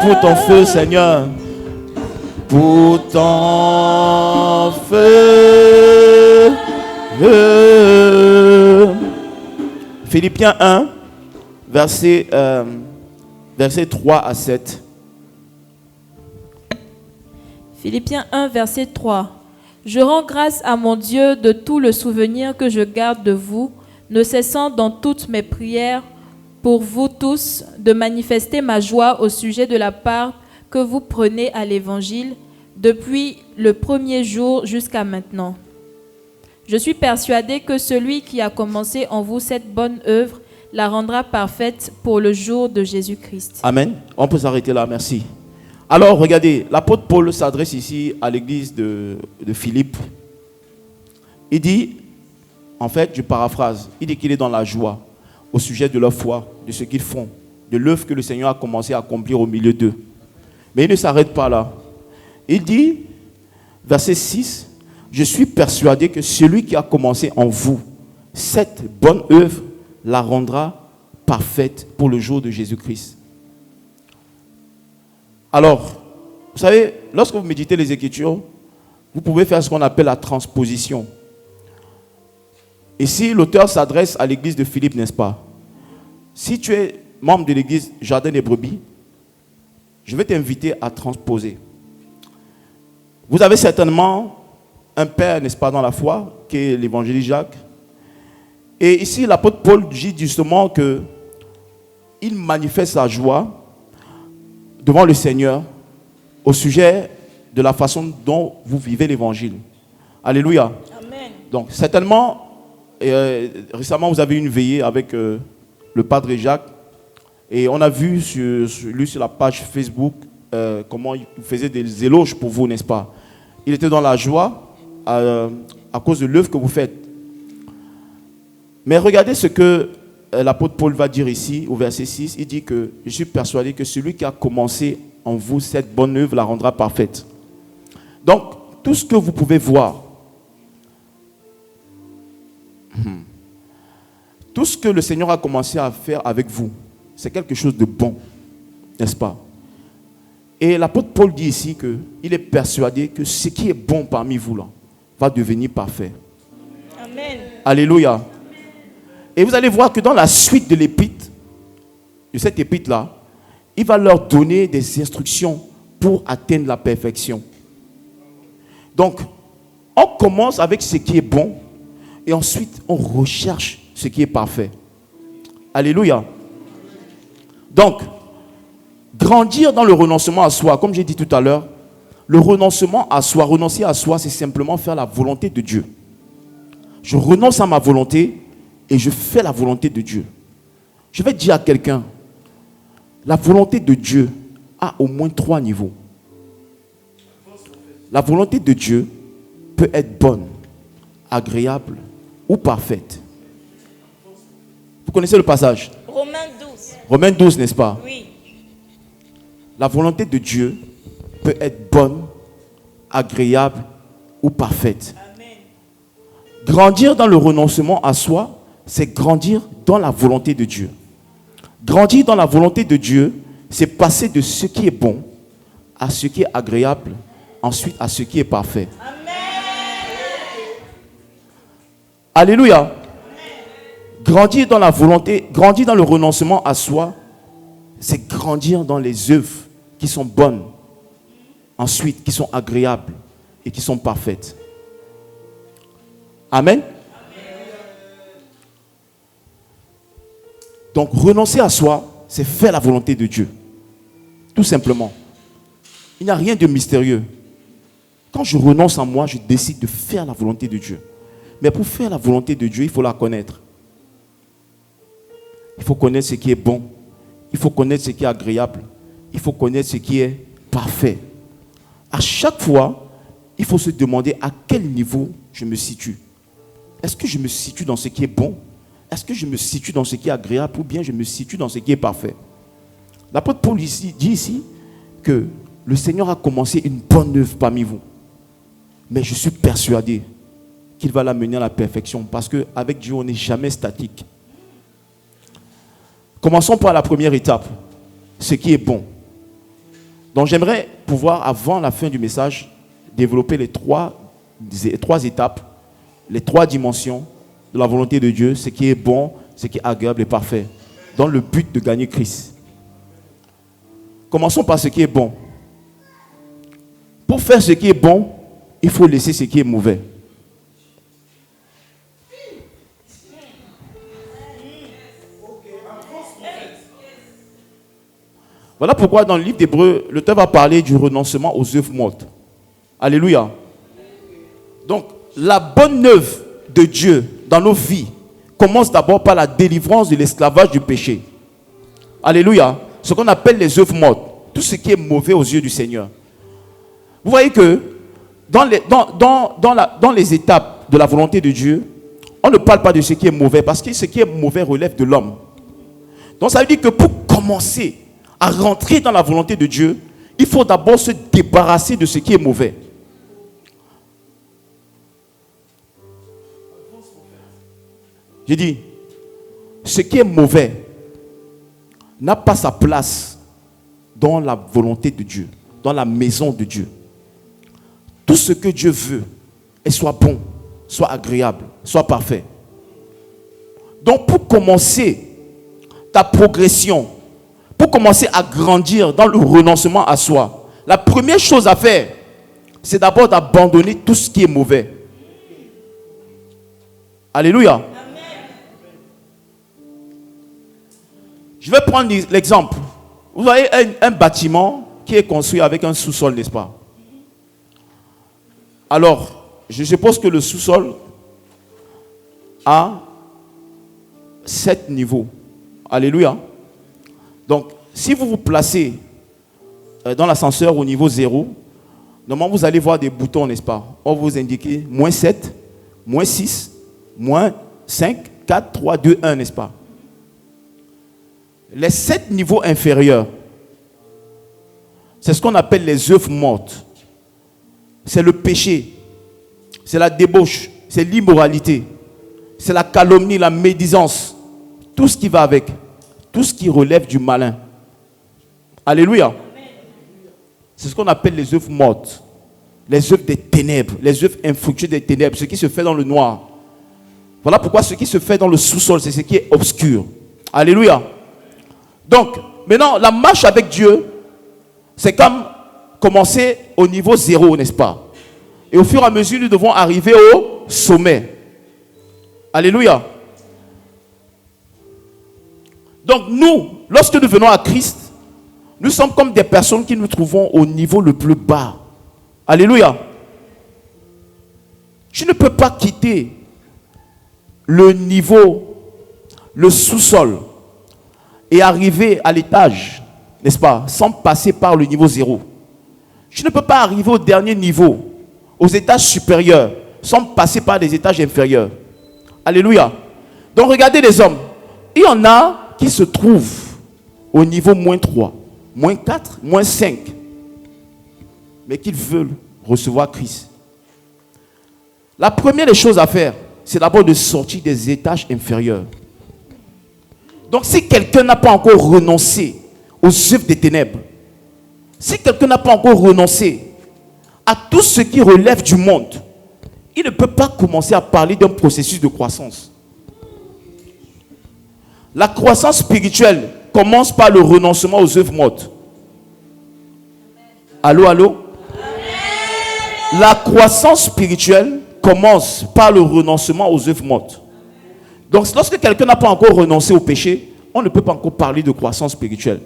pour ton feu, Seigneur, pour ton feu. Philippiens 1, verset 3 à 7.
Philippiens 1, verset 3. Je rends grâce à mon Dieu de tout le souvenir que je garde de vous, ne cessant dans toutes mes prières pour vous tous de manifester ma joie au sujet de la part que vous prenez à l'Évangile depuis le premier jour jusqu'à maintenant. Je suis persuadé que celui qui a commencé en vous cette bonne œuvre la rendra parfaite pour le jour de Jésus-Christ.
Amen. On peut s'arrêter là, merci. Alors, regardez, l'apôtre Paul s'adresse ici à l'église de Philippe. Il dit, en fait, je paraphrase, il dit qu'il est dans la joie au sujet de leur foi, de ce qu'ils font, de l'œuvre que le Seigneur a commencé à accomplir au milieu d'eux. Mais il ne s'arrête pas là. Il dit, verset 6, « Je suis persuadé que celui qui a commencé en vous cette bonne œuvre la rendra parfaite pour le jour de Jésus-Christ. » Alors, vous savez, lorsque vous méditez les Écritures, vous pouvez faire ce qu'on appelle la transposition. Ici, l'auteur s'adresse à l'église de Philippe, n'est-ce pas? Si tu es membre de l'église Jardin des Brebis, je vais t'inviter à transposer. Vous avez certainement un père, n'est-ce pas, dans la foi, qui est l'évangéliste Jacques. Et ici, l'apôtre Paul dit justement qu'il manifeste sa joie devant le Seigneur au sujet de la façon dont vous vivez l'évangile. Alléluia.
Amen.
Donc, certainement, récemment, vous avez eu une veillée avec le padre Jacques. Et on a vu lui sur la page Facebook comment il faisait des éloges pour vous, n'est-ce pas? Il était dans la joie à cause de l'œuvre que vous faites. Mais regardez ce que l'apôtre Paul va dire ici au verset 6. Il dit que je suis persuadé que celui qui a commencé en vous cette bonne œuvre la rendra parfaite. Donc, tout ce que vous pouvez voir, tout ce que le Seigneur a commencé à faire avec vous, c'est quelque chose de bon, n'est-ce pas? Et l'apôtre Paul dit ici qu'il est persuadé que ce qui est bon parmi vous là va devenir parfait.
Amen.
Alléluia. Et vous allez voir que dans la suite de l'épître, de cette épître-là, il va leur donner des instructions pour atteindre la perfection. Donc, on commence avec ce qui est bon et ensuite on recherche ce qui est parfait. Alléluia. Donc, grandir dans le renoncement à soi, comme j'ai dit tout à l'heure, le renoncement à soi, renoncer à soi, c'est simplement faire la volonté de Dieu. Je renonce à ma volonté et je fais la volonté de Dieu. Je vais dire à quelqu'un, la volonté de Dieu a au moins 3 niveaux. La volonté de Dieu peut être bonne, agréable ou parfaite. Vous connaissez le passage?
Romains 12.
Romains 12, n'est-ce pas?
Oui.
La volonté de Dieu peut être bonne, agréable ou parfaite.
Amen.
Grandir dans le renoncement à soi, c'est grandir dans la volonté de Dieu. Grandir dans la volonté de Dieu, c'est passer de ce qui est bon à ce qui est agréable, ensuite à ce qui est parfait.
Amen.
Alléluia. Amen. Grandir dans la volonté, grandir dans le renoncement à soi, c'est grandir dans les œuvres qui sont bonnes, ensuite qui sont agréables et qui sont parfaites. Amen. Donc renoncer à soi, c'est faire la volonté de Dieu. Tout simplement. Il n'y a rien de mystérieux. Quand je renonce à moi, je décide de faire la volonté de Dieu. Mais pour faire la volonté de Dieu, il faut la connaître. Il faut connaître ce qui est bon. Il faut connaître ce qui est agréable. Il faut connaître ce qui est parfait. À chaque fois, il faut se demander à quel niveau je me situe. Est-ce que je me situe dans ce qui est bon? Est-ce que je me situe dans ce qui est agréable ou bien je me situe dans ce qui est parfait? L'apôtre Paul dit ici que le Seigneur a commencé une bonne œuvre parmi vous. Mais je suis persuadé qu'il va l'amener à la perfection parce qu'avec Dieu, on n'est jamais statique. Commençons par la première étape, ce qui est bon. Donc j'aimerais pouvoir, avant la fin du message, développer les trois étapes, les 3 dimensions de la volonté de Dieu, ce qui est bon, ce qui est agréable et parfait, dans le but de gagner Christ. Commençons par ce qui est bon. Pour faire ce qui est bon, il faut laisser ce qui est mauvais. Voilà pourquoi dans le livre d'Hébreux, l'auteur va parler du renoncement aux œuvres mortes. Alléluia. Donc, la bonne œuvre de Dieu dans nos vies commence d'abord par la délivrance de l'esclavage du péché. Alléluia. Ce qu'on appelle les œuvres mortes. Tout ce qui est mauvais aux yeux du Seigneur. Vous voyez que dans les étapes de la volonté de Dieu, on ne parle pas de ce qui est mauvais parce que ce qui est mauvais relève de l'homme. Donc ça veut dire que pour commencer à rentrer dans la volonté de Dieu, il faut d'abord se débarrasser de ce qui est mauvais. J'ai dit, ce qui est mauvais n'a pas sa place dans la volonté de Dieu, dans la maison de Dieu. Tout ce que Dieu veut est soit bon, soit agréable, soit parfait. Donc pour commencer ta progression, pour commencer à grandir dans le renoncement à soi, la première chose à faire, c'est d'abord d'abandonner tout ce qui est mauvais. Alléluia. Amen. Je vais prendre l'exemple. Vous voyez un bâtiment qui est construit avec un sous-sol, n'est-ce pas? Alors, je suppose que le sous-sol a 7 niveaux. Alléluia. Donc, si vous vous placez dans l'ascenseur au niveau 0, normalement vous allez voir des boutons, n'est-ce pas? On va vous indiquer -7, -6, -5, 4, 3, 2, 1, n'est-ce pas? Les 7 niveaux inférieurs, c'est ce qu'on appelle les œuvres mortes. C'est le péché, c'est la débauche, c'est l'immoralité, c'est la calomnie, la médisance, tout ce qui va avec, tout ce qui relève du malin. Alléluia. C'est ce qu'on appelle les œuvres mortes, les œuvres des ténèbres, les œuvres infructueuses des ténèbres, ce qui se fait dans le noir. Voilà pourquoi ce qui se fait dans le sous-sol, c'est ce qui est obscur. Alléluia. Donc, maintenant, la marche avec Dieu, c'est comme commencer au niveau 0, n'est-ce pas? Et au fur et à mesure, nous devons arriver au sommet. Alléluia. Donc nous, lorsque nous venons à Christ, nous sommes comme des personnes qui nous trouvons au niveau le plus bas. Alléluia. Tu ne peux pas quitter le niveau, le sous-sol et arriver à l'étage, n'est-ce pas, sans passer par le niveau 0. Tu ne peux pas arriver au dernier niveau, aux étages supérieurs, sans passer par les étages inférieurs. Alléluia. Donc regardez les hommes. Il y en a qui se trouvent au niveau -3, -4, -5. Mais qu'ils veulent recevoir Christ. La première des choses à faire, c'est d'abord de sortir des étages inférieurs. Donc si quelqu'un n'a pas encore renoncé aux œuvres des ténèbres, si quelqu'un n'a pas encore renoncé à tout ce qui relève du monde, il ne peut pas commencer à parler d'un processus de croissance. La croissance spirituelle commence par le renoncement aux œuvres mortes. Allô, allô? La croissance spirituelle commence par le renoncement aux œuvres mortes. Donc, lorsque quelqu'un n'a pas encore renoncé au péché, on ne peut pas encore parler de croissance spirituelle.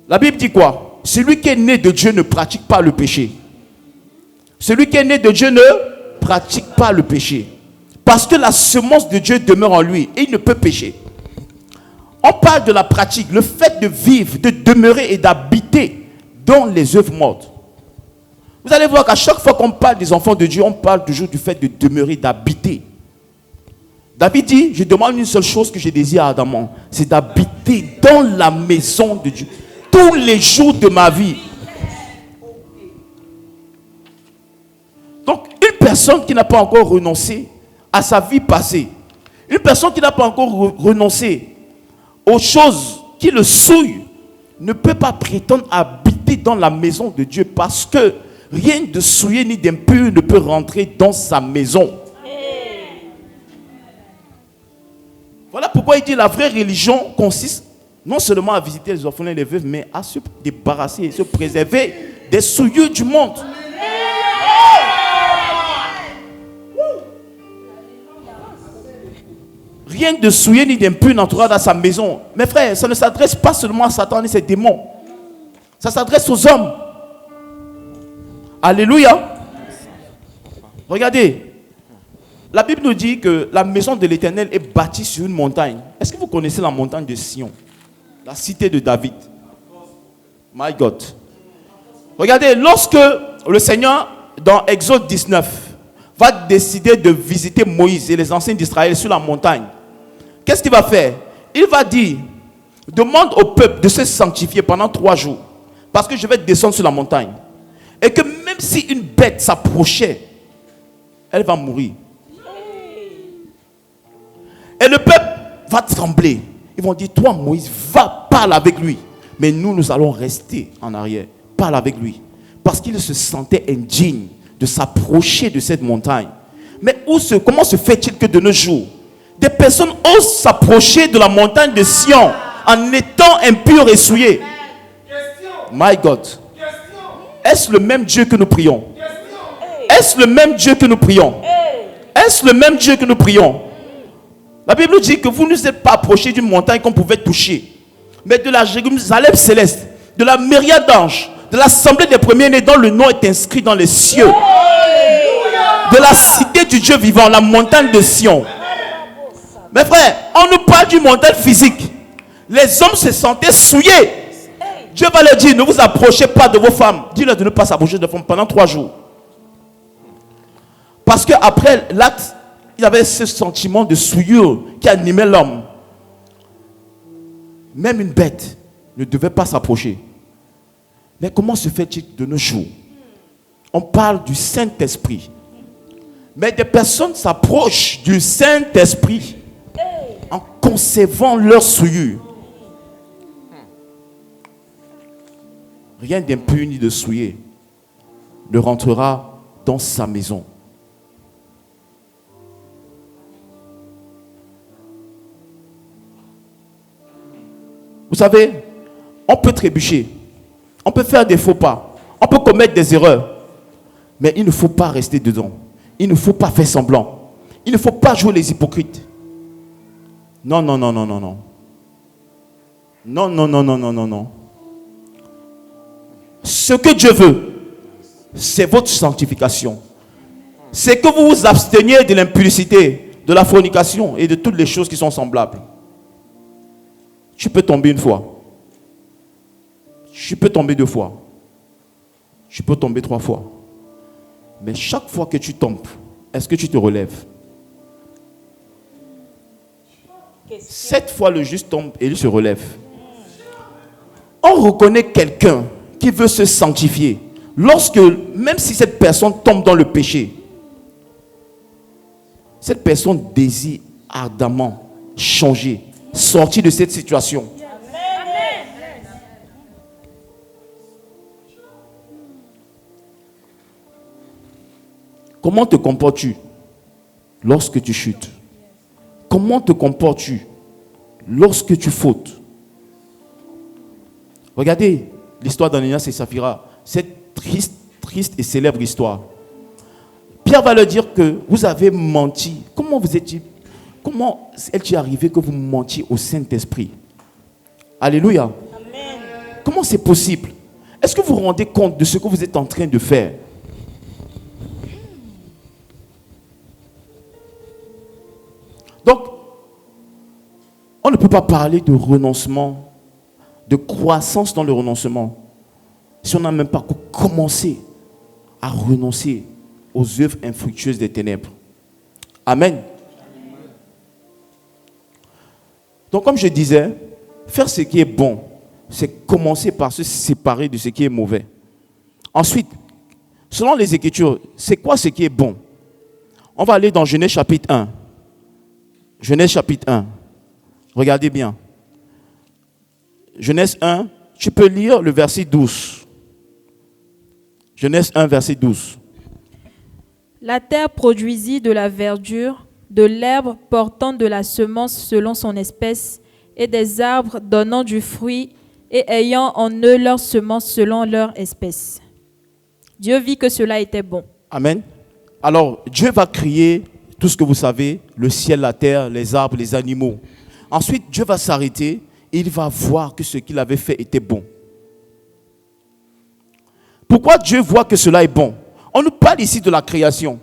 La Bible dit quoi? Celui qui est né de Dieu ne pratique pas le péché. Celui qui est né de Dieu ne pratique pas le péché. Parce que la semence de Dieu demeure en lui et il ne peut pécher. On parle de la pratique, le fait de vivre, de demeurer et d'habiter dans les œuvres mortes. Vous allez voir qu'à chaque fois qu'on parle des enfants de Dieu, on parle toujours du fait de demeurer, d'habiter. David dit, je demande une seule chose que je désire ardemment, c'est d'habiter dans la maison de Dieu tous les jours de ma vie. Donc, une personne qui n'a pas encore renoncé à sa vie passée, une personne qui n'a pas encore renoncé aux choses qui le souillent, ne peut pas prétendre habiter dans la maison de Dieu parce que rien de souillé ni d'impur ne peut rentrer dans sa maison. Voilà pourquoi il dit la vraie religion consiste non seulement à visiter les orphelins et les veuves, mais à se débarrasser et se préserver des souillures du monde. Rien de souillé ni d'impur n'entrera dans sa maison. Mes frères, ça ne s'adresse pas seulement à Satan et ses démons. Ça s'adresse aux hommes. Alléluia. Regardez. La Bible nous dit que la maison de l'Éternel est bâtie sur une montagne. Est-ce que vous connaissez la montagne de Sion? La cité de David. My God. Regardez, lorsque le Seigneur, dans Exode 19, va décider de visiter Moïse et les anciens d'Israël sur la montagne, qu'est-ce qu'il va faire? Il va dire, demande au peuple de se sanctifier pendant 3 jours, parce que je vais descendre sur la montagne. Et que même si une bête s'approchait, elle va mourir. Et le peuple va trembler. Ils vont dire, toi Moïse, va, parle avec lui. Mais nous allons rester en arrière. Parle avec lui. Parce qu'il se sentait indigne de s'approcher de cette montagne. Mais comment se fait-il que de nos jours, des personnes osent s'approcher de la montagne de Sion en étant impures et souillées? My God. Est-ce le même Dieu que nous prions? Est-ce le même Dieu que nous prions? Est-ce le même Dieu que nous prions? La Bible dit que vous ne vous êtes pas approchés d'une montagne qu'on pouvait toucher, mais de la Jérusalem céleste, de la myriade d'anges, de l'assemblée des premiers-nés dont le nom est inscrit dans les cieux, de la cité du Dieu vivant, la montagne de Sion. Mes frères, on nous parle d'une montagne physique. Les hommes se sentaient souillés. Dieu va leur dire, ne vous approchez pas de vos femmes. Dis-leur de ne pas s'approcher de vos femmes pendant 3 jours. Parce qu'après l'acte, il y avait ce sentiment de souillure qui animait l'homme. Même une bête ne devait pas s'approcher. Mais comment se fait-il de nos jours? On parle du Saint-Esprit. Mais des personnes s'approchent du Saint-Esprit en conservant leur souillure. Rien d'impur ni de souillé ne rentrera dans sa maison. Vous savez, on peut trébucher, on peut faire des faux pas, on peut commettre des erreurs, mais il ne faut pas rester dedans. Il ne faut pas faire semblant. Il ne faut pas jouer les hypocrites. Non, non, non, non, non, non. Non, non, non, non, non, non, non. Ce que Dieu veut, c'est votre sanctification. C'est que vous vous absteniez de l'impudicité, de la fornication et de toutes les choses qui sont semblables. Tu peux tomber une fois. Tu peux tomber 2 fois. Tu peux tomber 3 fois. Mais chaque fois que tu tombes, est-ce que tu te relèves? 7 fois le juste tombe et il se relève. On reconnaît quelqu'un qui veut se sanctifier lorsque, même si cette personne tombe dans le péché, cette personne désire ardemment changer, sortir de cette situation. Comment te comportes-tu lorsque tu chutes? Comment te comportes-tu lorsque tu fautes? Regardez, l'histoire d'Ananias et Saphira, cette triste et célèbre histoire. Pierre va leur dire que vous avez menti. Comment est-il arrivé que vous mentiez au Saint-Esprit? Alléluia.
Amen.
Comment c'est possible? Est-ce que vous vous rendez compte de ce que vous êtes en train de faire? Donc, on ne peut pas parler de renoncement, de croissance dans le renoncement, si on n'a même pas commencé à renoncer aux œuvres infructueuses des ténèbres. Amen. Donc, comme je disais, faire ce qui est bon, c'est commencer par se séparer de ce qui est mauvais. Ensuite, selon les Écritures, c'est quoi ce qui est bon? On va aller dans Genèse chapitre 1. Genèse chapitre 1. Regardez bien. Genèse 1, tu peux lire le verset 12. Genèse 1, verset 12.
La terre produisit de la verdure, de l'herbe portant de la semence selon son espèce, et des arbres donnant du fruit et ayant en eux leur semence selon leur espèce. Dieu vit que cela était bon.
Amen. Alors, Dieu va créer tout ce que vous savez, le ciel, la terre, les arbres, les animaux. Ensuite, Dieu va s'arrêter et il va voir que ce qu'il avait fait était bon. Pourquoi Dieu voit que cela est bon? On nous parle ici de la création.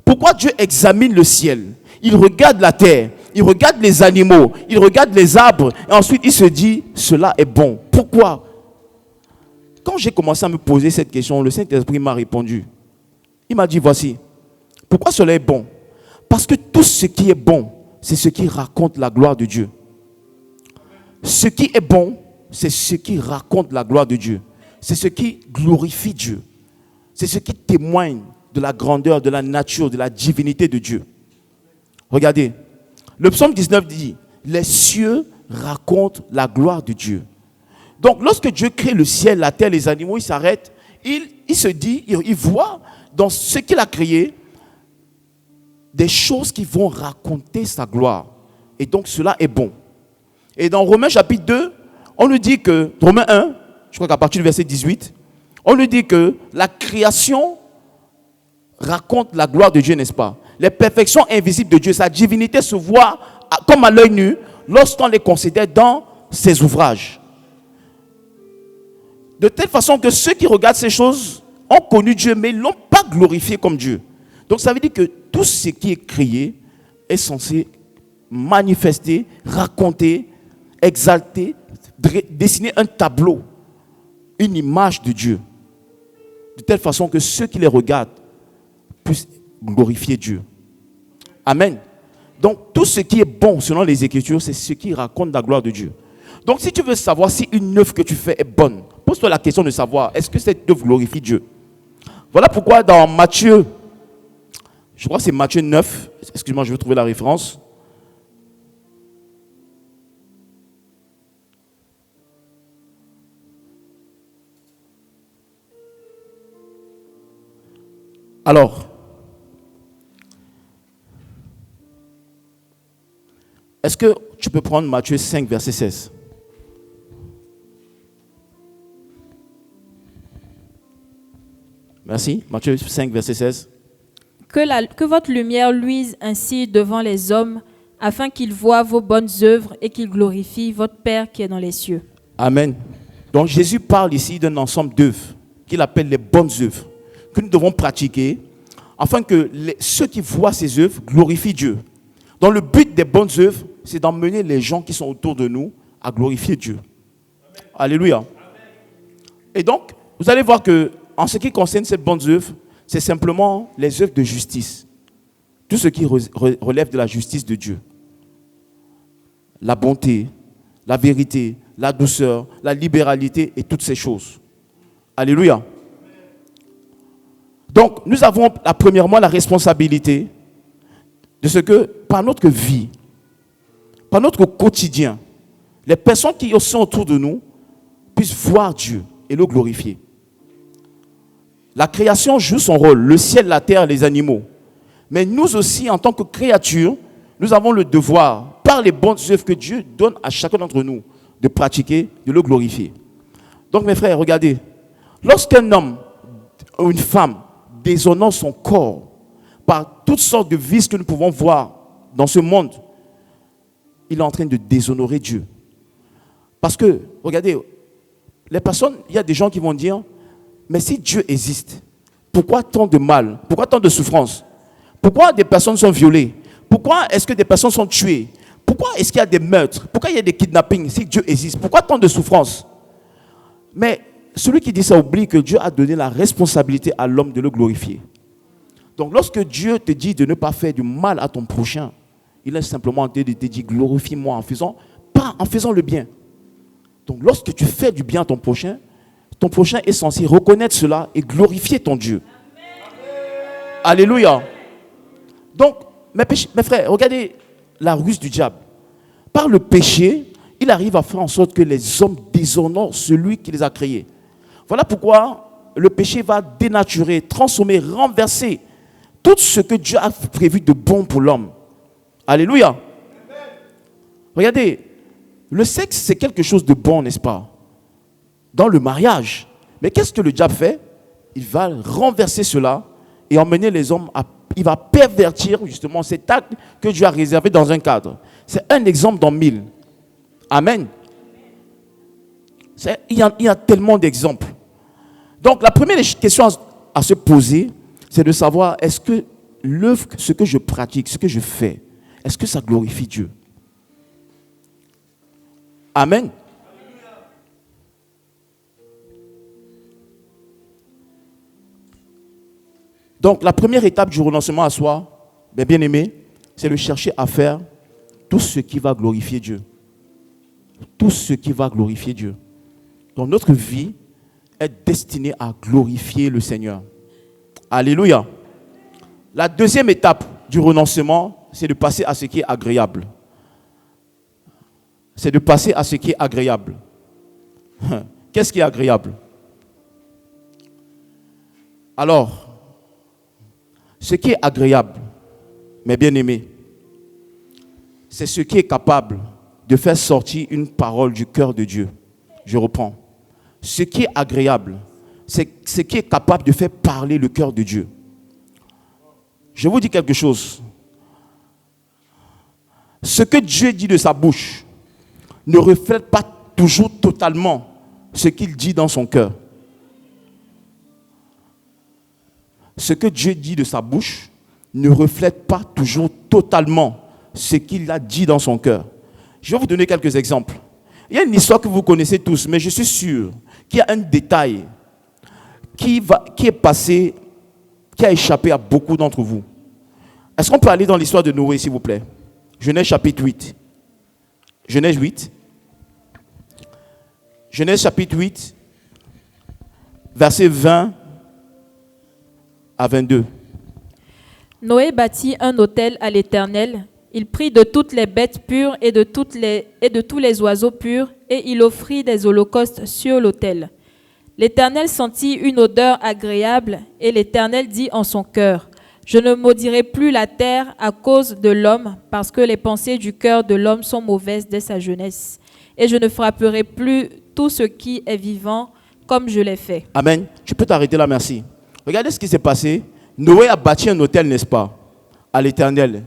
Pourquoi Dieu examine le ciel? Il regarde la terre, il regarde les animaux, il regarde les arbres, et ensuite il se dit, cela est bon. Pourquoi? Quand j'ai commencé à me poser cette question, le Saint-Esprit m'a répondu. Il m'a dit, voici, pourquoi cela est bon? Parce que tout ce qui est bon, c'est ce qui raconte la gloire de Dieu. Ce qui est bon, c'est ce qui raconte la gloire de Dieu. C'est ce qui glorifie Dieu. C'est ce qui témoigne de la grandeur, de la nature, de la divinité de Dieu. Regardez, le psaume 19 dit, les cieux racontent la gloire de Dieu. Donc, lorsque Dieu crée le ciel, la terre, les animaux, il s'arrête, il se dit, il voit dans ce qu'il a créé des choses qui vont raconter sa gloire. Et donc, cela est bon. Et dans Romains chapitre 2, on nous dit que, Romains 1, je crois qu'à partir du verset 18, on nous dit que la création raconte la gloire de Dieu, n'est-ce pas? Les perfections invisibles de Dieu, sa divinité se voit comme à l'œil nu lorsqu'on les considère dans ses ouvrages. De telle façon que ceux qui regardent ces choses ont connu Dieu, mais ils ne l'ont pas glorifié comme Dieu. Donc ça veut dire que tout ce qui est créé est censé manifester, raconter, exalter, dessiner un tableau, une image de Dieu. De telle façon que ceux qui les regardent puissent glorifier Dieu. Amen. Donc tout ce qui est bon selon les Écritures, c'est ce qui raconte la gloire de Dieu. Donc si tu veux savoir si une œuvre que tu fais est bonne, pose-toi la question de savoir, est-ce que cette œuvre glorifie Dieu? Voilà pourquoi dans Matthieu, je crois que c'est Matthieu 9, excuse-moi, je vais trouver la référence. Alors, est-ce que tu peux prendre Matthieu 5, verset 16? Merci. Matthieu 5, verset 16.
Que votre lumière luise ainsi devant les hommes, afin qu'ils voient vos bonnes œuvres et qu'ils glorifient votre Père qui est dans les cieux.
Amen. Donc Jésus parle ici d'un ensemble d'œuvres qu'il appelle les bonnes œuvres, que nous devons pratiquer, afin que ceux qui voient ces œuvres glorifient Dieu. Donc le but des bonnes œuvres, c'est d'emmener les gens qui sont autour de nous à glorifier Dieu. Amen. Alléluia. Et donc, vous allez voir que en ce qui concerne ces bonnes œuvres, c'est simplement les œuvres de justice. Tout ce qui relève de la justice de Dieu. La bonté, la vérité, la douceur, la libéralité et toutes ces choses. Alléluia. Donc, nous avons premièrement la responsabilité de ce que, par notre vie, par notre quotidien, les personnes qui sont autour de nous puissent voir Dieu et le glorifier. La création joue son rôle, le ciel, la terre, les animaux. Mais nous aussi, en tant que créatures, nous avons le devoir, par les bonnes œuvres que Dieu donne à chacun d'entre nous, de pratiquer, de le glorifier. Donc mes frères, regardez. Lorsqu'un homme ou une femme déshonore son corps par toutes sortes de vices que nous pouvons voir dans ce monde, il est en train de déshonorer Dieu. Parce que, regardez, les personnes, il y a des gens qui vont dire, mais si Dieu existe, pourquoi tant de mal? Pourquoi tant de souffrance? Pourquoi des personnes sont violées? Pourquoi est-ce que des personnes sont tuées? Pourquoi est-ce qu'il y a des meurtres? Pourquoi il y a des kidnappings si Dieu existe? Pourquoi tant de souffrance? Mais celui qui dit ça oublie que Dieu a donné la responsabilité à l'homme de le glorifier. Donc lorsque Dieu te dit de ne pas faire du mal à ton prochain, il est simplement en train de te dire glorifie-moi en faisant le bien. Donc lorsque tu fais du bien à ton prochain est censé reconnaître cela et glorifier ton Dieu. Amen. Alléluia. Donc, mes frères, regardez la ruse du diable. Par le péché, il arrive à faire en sorte que les hommes déshonorent celui qui les a créés. Voilà pourquoi le péché va dénaturer, transformer, renverser tout ce que Dieu a prévu de bon pour l'homme. Alléluia. Amen. Regardez, le sexe, c'est quelque chose de bon, n'est-ce pas? Dans le mariage. Mais qu'est-ce que le diable fait? Il va renverser cela et emmener les hommes il va pervertir justement cet acte que Dieu a réservé dans un cadre. C'est un exemple dans 1000. Amen. Il y a tellement d'exemples. Donc la première question à se poser, c'est de savoir, est-ce que ce que je pratique, ce que je fais, est-ce que ça glorifie Dieu? Amen. Donc la première étape du renoncement à soi, bien aimé, c'est de chercher à faire tout ce qui va glorifier Dieu. Tout ce qui va glorifier Dieu. Donc notre vie est destinée à glorifier le Seigneur. Alléluia. La deuxième étape du renoncement, c'est de passer à ce qui est agréable. C'est de passer à ce qui est agréable. Qu'est-ce qui est agréable? Alors, ce qui est agréable, mes bien-aimés, c'est ce qui est capable de faire sortir une parole du cœur de Dieu. Je reprends. Ce qui est agréable, c'est ce qui est capable de faire parler le cœur de Dieu. Je vous dis quelque chose. Ce que Dieu dit de sa bouche ne reflète pas toujours totalement ce qu'il dit dans son cœur. Ce que Dieu dit de sa bouche ne reflète pas toujours totalement ce qu'il a dit dans son cœur. Je vais vous donner quelques exemples. Il y a une histoire que vous connaissez tous, mais je suis sûr qu'il y a un détail qui est passé, qui a échappé à beaucoup d'entre vous. Est-ce qu'on peut aller dans l'histoire de Noé, s'il vous plaît? Genèse chapitre 8. Genèse 8. Genèse chapitre 8, versets 20 à 22.
Noé bâtit un autel à l'Éternel. Il prit de toutes les bêtes pures et de tous les oiseaux purs, et il offrit des holocaustes sur l'autel. L'Éternel sentit une odeur agréable, et l'Éternel dit en son cœur, « Je ne maudirai plus la terre à cause de l'homme, parce que les pensées du cœur de l'homme sont mauvaises dès sa jeunesse. Et je ne frapperai plus tout ce qui est vivant comme je l'ai fait. »
Amen. Tu peux t'arrêter là, merci. Regardez ce qui s'est passé. Noé a bâti un autel, n'est-ce pas, à l'Éternel.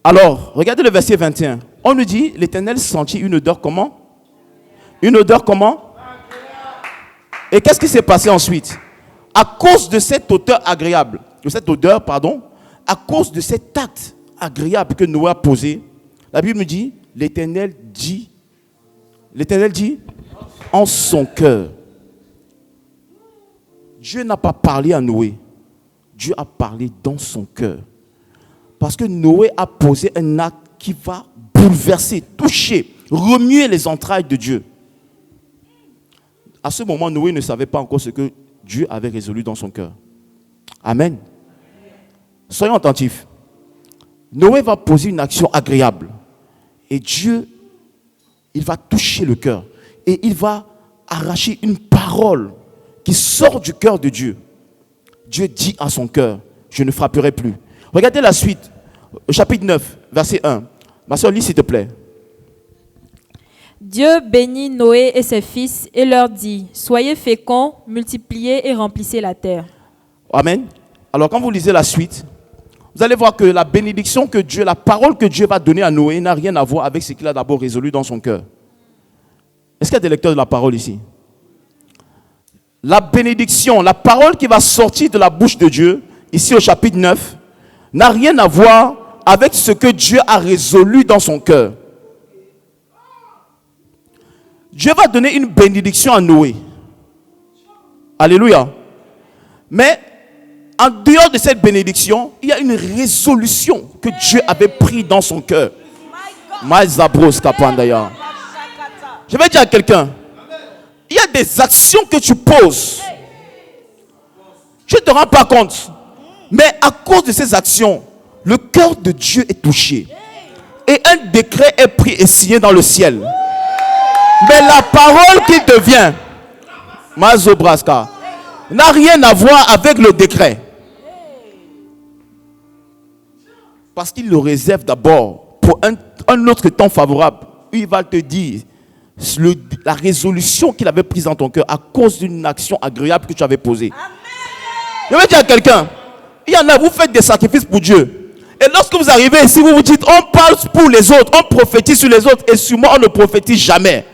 Alors, regardez le verset 21. On nous dit, l'Éternel sentit une odeur comment? Une odeur comment? Et qu'est-ce qui s'est passé ensuite? À cause de cette odeur agréable, à cause de cet acte agréable que Noé a posé, la Bible nous dit, l'Éternel dit en son cœur. Dieu n'a pas parlé à Noé. Dieu a parlé dans son cœur. Parce que Noé a posé un acte qui va bouleverser, toucher, remuer les entrailles de Dieu. À ce moment, Noé ne savait pas encore ce que Dieu avait résolu dans son cœur. Amen. Soyons attentifs. Noé va poser une action agréable. Et Dieu, il va toucher le cœur. Et il va arracher une parole qui sort du cœur de Dieu. Dieu dit à son cœur, je ne frapperai plus. Regardez la suite, au chapitre 9, verset 1. Ma soeur, lis s'il te plaît.
Dieu bénit Noé et ses fils et leur dit, soyez féconds, multipliez et remplissez la terre.
Amen. Alors quand vous lisez la suite, vous allez voir que la bénédiction que Dieu, la parole que Dieu va donner à Noé n'a rien à voir avec ce qu'il a d'abord résolu dans son cœur. Est-ce qu'il y a des lecteurs de la parole ici? La bénédiction, la parole qui va sortir de la bouche de Dieu, ici au chapitre 9, n'a rien à voir avec ce que Dieu a résolu dans son cœur. Dieu va donner une bénédiction à Noé. Alléluia. Mais en dehors de cette bénédiction, il y a une résolution que Dieu avait prise dans son cœur. Je vais dire à quelqu'un, il y a des actions que tu poses. Tu ne te rends pas compte. Mais à cause de ces actions, le cœur de Dieu est touché. Et un décret est pris et signé dans le ciel. Mais la parole qui te vient, Mazobraska, n'a rien à voir avec le décret. Parce qu'il le réserve d'abord pour un autre temps favorable. Il va te dire la résolution qu'il avait prise dans ton cœur à cause d'une action agréable que tu avais posée. Je vais dire à quelqu'un, il y en a, vous faites des sacrifices pour Dieu. Et lorsque vous arrivez ici, vous vous dites, on parle pour les autres, on prophétise sur les autres, et sur moi, on ne prophétise jamais.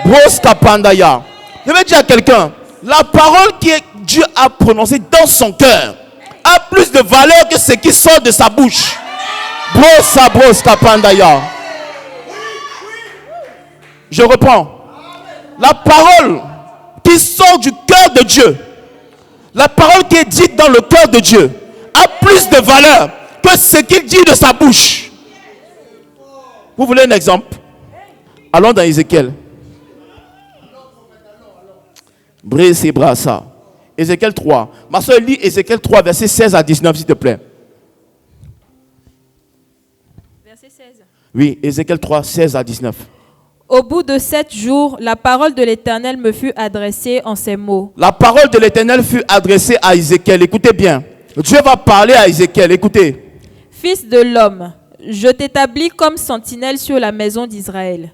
Broska Pandaya. Je vais dire à quelqu'un, la parole que Dieu a prononcée dans son cœur a plus de valeur que ce qui sort de sa bouche. Broska Pandaya. Je reprends. La parole qui sort du cœur de Dieu, la parole qui est dite dans le cœur de Dieu, a plus de valeur que ce qu'il dit de sa bouche. Vous voulez un exemple? Allons dans Ézéchiel. Bresse brassa. Ézéchiel 3. Ma soeur, lis Ézéchiel 3, versets 16 à 19, s'il te plaît.
Verset 16.
Oui, Ézéchiel 3, 16 à 19.
Au bout de 7 jours, la parole de l'Éternel me fut adressée en ces mots.
La parole de l'Éternel fut adressée à Ézéchiel. Écoutez bien. Dieu va parler à Ézéchiel. Écoutez.
Fils de l'homme, je t'établis comme sentinelle sur la maison d'Israël.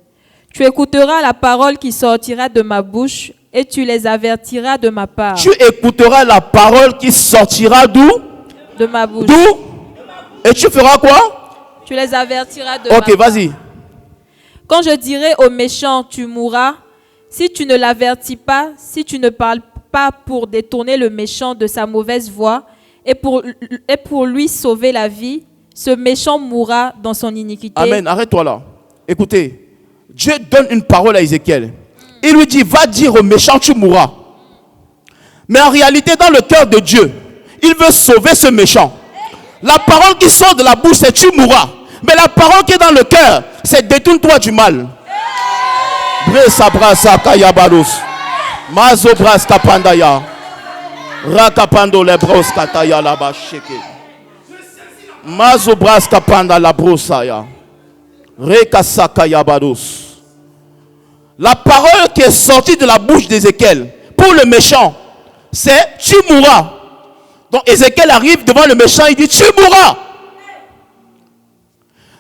Tu écouteras la parole qui sortira de ma bouche et tu les avertiras de ma part.
Tu écouteras la parole qui sortira d'où?
De ma bouche.
D'où? Et tu feras quoi?
Tu les avertiras de ma part.
Ok, vas-y.
Quand je dirai au méchant, tu mourras, si tu ne l'avertis pas, si tu ne parles pas pour détourner le méchant de sa mauvaise voie et pour lui sauver la vie, ce méchant mourra dans son iniquité.
Amen, arrête-toi là. Écoutez, Dieu donne une parole à Ézéchiel. Il lui dit, va dire au méchant, tu mourras. Mais en réalité, dans le cœur de Dieu, il veut sauver ce méchant. La parole qui sort de la bouche, c'est tu mourras. Mais la parole qui est dans le cœur, c'est détourne-toi du mal. Bresa brasa kayabados. Mazo braska pandaya. Rakapando le broska taya la basheke. Mazo braska panda la brosaya. Rekasaka yabados. La parole qui est sortie de la bouche d'Ézéchiel pour le méchant, c'est tu mourras. Donc Ézéchiel arrive devant le méchant, il dit tu mourras.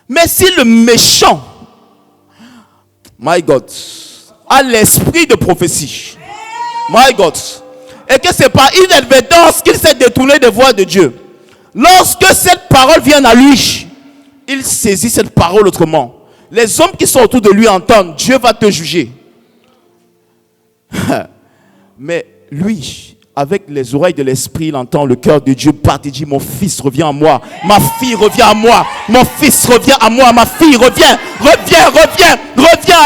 Mais si le méchant, my God, a l'esprit de prophétie, my God, et que c'est par inadvertance qu'il s'est détourné des voies de Dieu, lorsque cette parole vient à lui, il saisit cette parole autrement. Les hommes qui sont autour de lui entendent, Dieu va te juger. Mais lui, avec les oreilles de l'esprit, il entend le cœur de Dieu battre et dit, mon fils revient à moi, ma fille revient à moi, mon fils revient à moi, ma fille revient à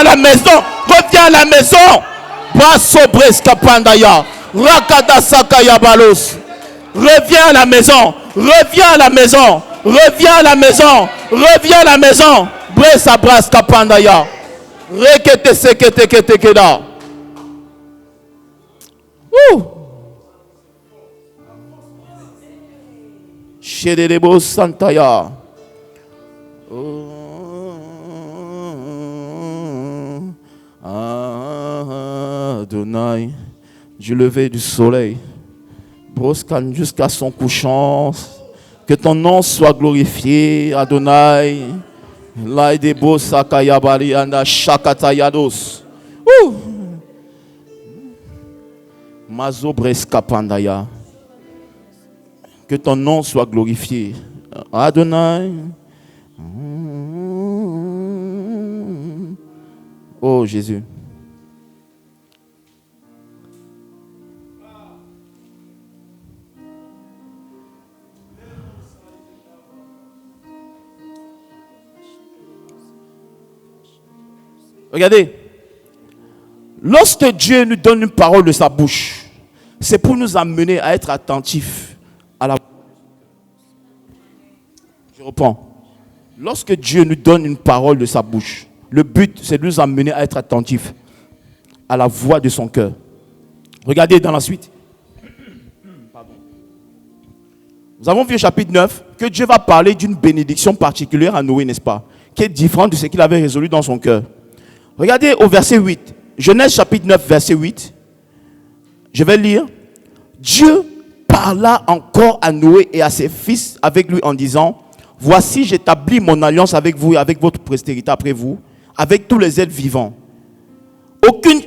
la maison, reviens à la maison. Brasso breskapandaya, rakada sakaya balos. Reviens à la maison, reviens à la maison, reviens à la maison, reviens à la maison. Bresa braskapandaya, rekete sekete kete keda. Shedebo Santaya. Adonai, du lever du soleil, Broscan jusqu'à son couchant, que ton nom soit glorifié, Adonai. Laidebo sakayabari anda shakatayados. Mazobres-kapandaya. Que ton nom soit glorifié. Adonai. Oh Jésus. Regardez, lorsque Dieu nous donne une parole de sa bouche, c'est pour nous amener à être attentifs à la... Je reprends. Lorsque Dieu nous donne une parole de sa bouche, le but, c'est de nous amener à être attentifs à la voix de son cœur. Regardez dans la suite. Pardon. Nous avons vu au chapitre 9 que Dieu va parler d'une bénédiction particulière à Noé, n'est-ce pas? Qui est différente de ce qu'il avait résolu dans son cœur. Regardez au verset 8. Genèse chapitre 9, verset 8. Je vais lire. Dieu parla encore à Noé et à ses fils avec lui en disant: voici, j'établis mon alliance avec vous et avec votre postérité après vous, avec tous les êtres vivants.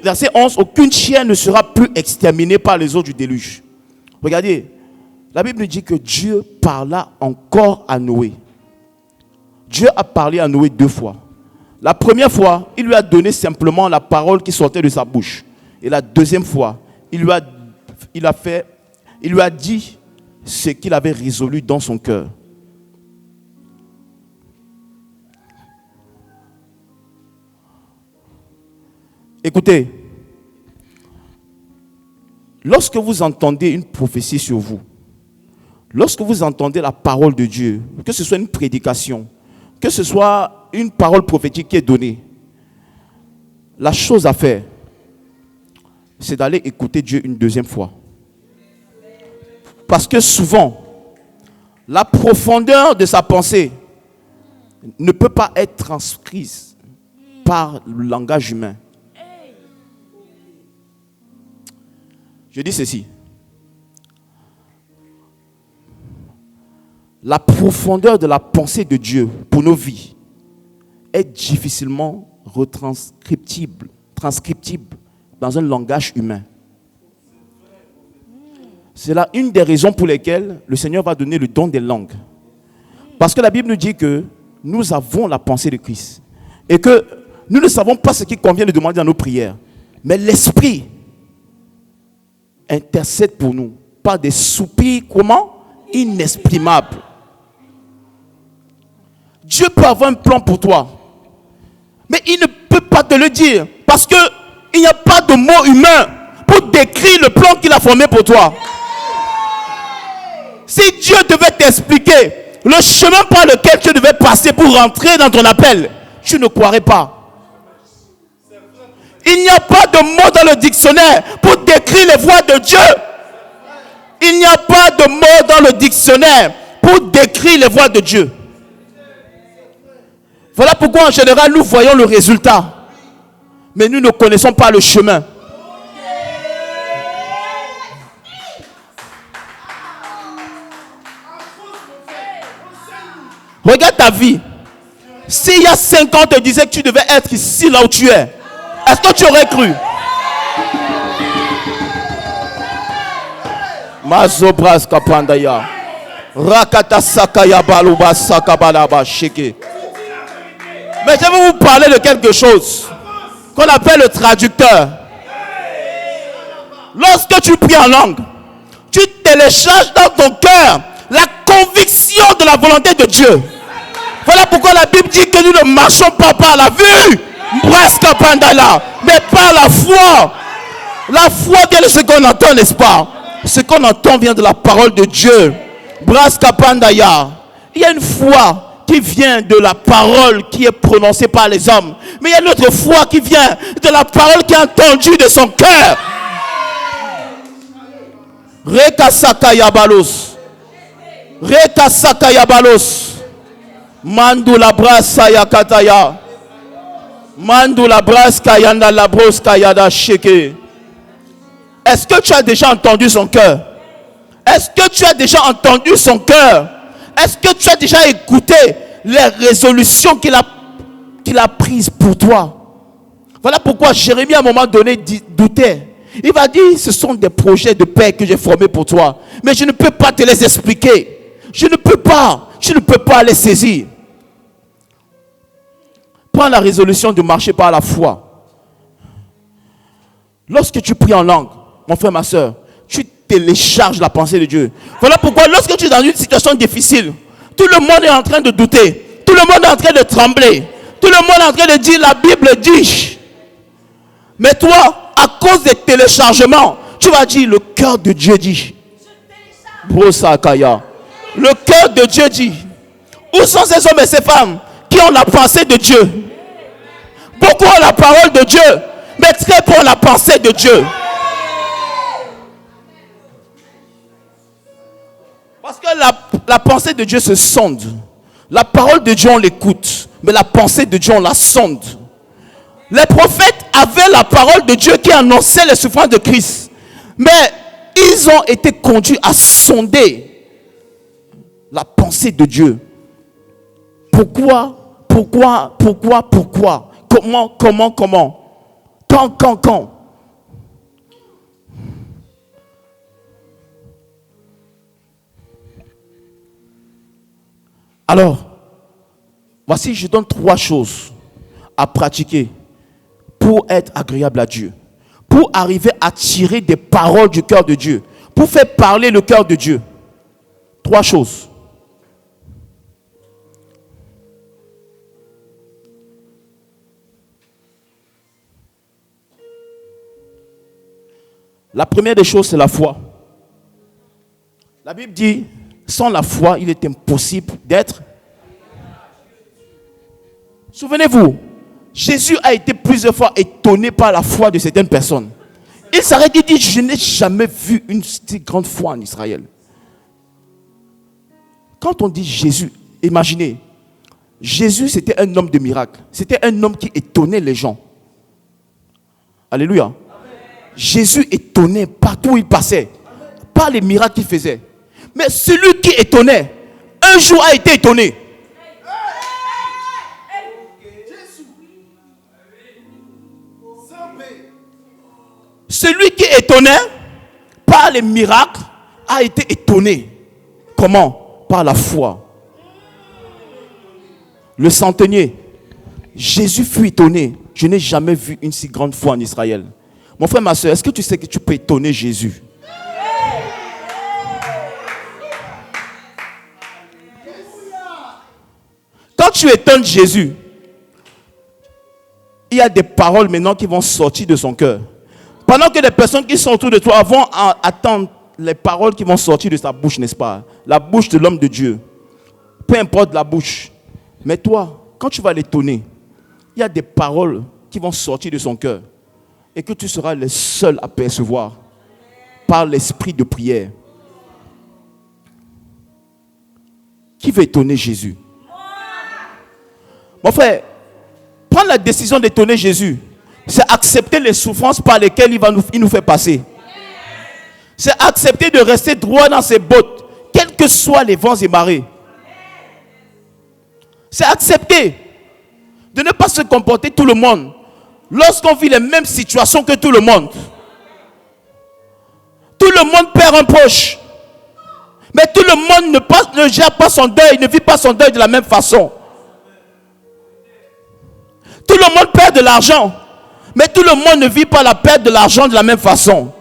Verset 11, aucune chair ne sera plus exterminée par les eaux du déluge. Regardez, la Bible dit que Dieu parla encore à Noé. Dieu a parlé à Noé 2 fois. La première fois, il lui a donné simplement la parole qui sortait de sa bouche. Et la deuxième fois, il lui a dit ce qu'il avait résolu dans son cœur. Écoutez, lorsque vous entendez une prophétie sur vous, lorsque vous entendez la parole de Dieu, que ce soit une prédication, que ce soit une parole prophétique qui est donnée, la chose à faire, c'est d'aller écouter Dieu une deuxième fois. Parce que souvent, la profondeur de sa pensée ne peut pas être transmise par le langage humain. Je dis ceci. La profondeur de la pensée de Dieu pour nos vies est difficilement transcriptible dans un langage humain. C'est là une des raisons pour lesquelles le Seigneur va donner le don des langues. Parce que la Bible nous dit que nous avons la pensée de Christ. Et que nous ne savons pas ce qu'il convient de demander dans nos prières. Mais l'Esprit intercède pour nous par des soupirs, comment? Inexprimables. Dieu peut avoir un plan pour toi. Mais il ne peut pas te le dire. Parce qu'il n'y a pas de mot humain pour décrire le plan qu'il a formé pour toi. Si Dieu devait t'expliquer le chemin par lequel tu devais passer pour rentrer dans ton appel, tu ne croirais pas. Il n'y a pas de mot dans le dictionnaire pour décrire les voies de Dieu. Il n'y a pas de mot dans le dictionnaire pour décrire les voies de Dieu. Voilà pourquoi en général nous voyons le résultat, mais nous ne connaissons pas le chemin. Regarde ta vie. S'il y a 5 ans, on te disait que tu devais être ici, là où tu es, est-ce que tu aurais cru? Mazobras kapandaya. Rakata sakaya baluba sakabalaba sheke. Mais je vais vous parler de quelque chose qu'on appelle le traducteur. Lorsque tu pries en langue, tu télécharges dans ton cœur la conviction de la volonté de Dieu. Voilà pourquoi la Bible dit que nous ne marchons pas par la vue, mais par la foi. La foi vient de ce qu'on entend, n'est-ce pas? Ce qu'on entend vient de la parole de Dieu. Braskapandaya. Il y a une foi qui vient de la parole qui est prononcée par les hommes. Mais il y a une autre foi qui vient de la parole qui est entendue de son cœur. Rekasakayabalos. Rekasakayabalos. Mandula brasa yakataya. Mandula braska yanda la broska yada sheke. Est-ce que tu as déjà entendu son cœur? Est-ce que tu as déjà entendu son cœur? Est-ce que tu as déjà écouté les résolutions qu'il a qu'il a prises pour toi. Voilà pourquoi Jérémie à un moment donné doutait. Il va dire, ce sont des projets de paix que j'ai formés pour toi. Mais je ne peux pas te les expliquer. Je ne peux pas les saisir. Prends la résolution de marcher par la foi. Lorsque tu pries en langue, mon frère, ma soeur, tu télécharges la pensée de Dieu. Voilà pourquoi lorsque tu es dans une situation difficile, tout le monde est en train de douter. Tout le monde est en train de trembler. Tout le monde est en train de dire, la Bible dit. Mais toi, à cause des téléchargements, tu vas dire, le cœur de Dieu dit. Brosakaya. Le cœur de Dieu dit. Où sont ces hommes et ces femmes qui ont la pensée de Dieu? Beaucoup ont la parole de Dieu, mais très peu ont la pensée de Dieu. Parce que la pensée de Dieu se sonde. La parole de Dieu, on l'écoute, mais la pensée de Dieu, on la sonde. Les prophètes avaient la parole de Dieu qui annonçait les souffrances de Christ. Mais ils ont été conduits à sonder la pensée de Dieu. Pourquoi? Comment? Quand? Alors, voici, je donne 3 choses à pratiquer pour être agréable à Dieu, pour arriver à tirer des paroles du cœur de Dieu, pour faire parler le cœur de Dieu. 3 choses. La première des choses, c'est la foi. La Bible dit, sans la foi, il est impossible d'être. Souvenez-vous, Jésus a été plusieurs fois étonné par la foi de certaines personnes. Il s'arrête et dit, je n'ai jamais vu une si grande foi en Israël. Quand on dit Jésus, imaginez, Jésus c'était un homme de miracle. C'était un homme qui étonnait les gens. Alléluia. Jésus étonnait partout où il passait, par les miracles qu'il faisait. Mais celui qui étonnait, un jour a été étonné. Celui qui étonnait par les miracles a été étonné. Comment? Par la foi. Le centenier, Jésus fut étonné. Je n'ai jamais vu une si grande foi en Israël. Mon frère, ma soeur, est-ce que tu sais que tu peux étonner Jésus? Quand tu étonnes Jésus, il y a des paroles maintenant qui vont sortir de son cœur. Pendant que les personnes qui sont autour de toi vont attendre les paroles qui vont sortir de sa bouche, n'est-ce pas? La bouche de l'homme de Dieu. Peu importe la bouche. Mais toi, quand tu vas l'étonner, il y a des paroles qui vont sortir de son cœur. Et que tu seras le seul à percevoir par l'esprit de prière. Qui veut étonner Jésus? Mon frère, prendre la décision d'étonner Jésus, c'est accepter les souffrances par lesquelles il nous fait passer. C'est accepter de rester droit dans ses bottes, quels que soient les vents et marées. C'est accepter de ne pas se comporter tout le monde. Lorsqu'on vit les mêmes situations que tout le monde. Tout le monde perd un proche. Mais tout le monde ne gère pas son deuil, ne vit pas son deuil de la même façon. Tout le monde perd de l'argent. Mais tout le monde ne vit pas la perte de l'argent de la même façon.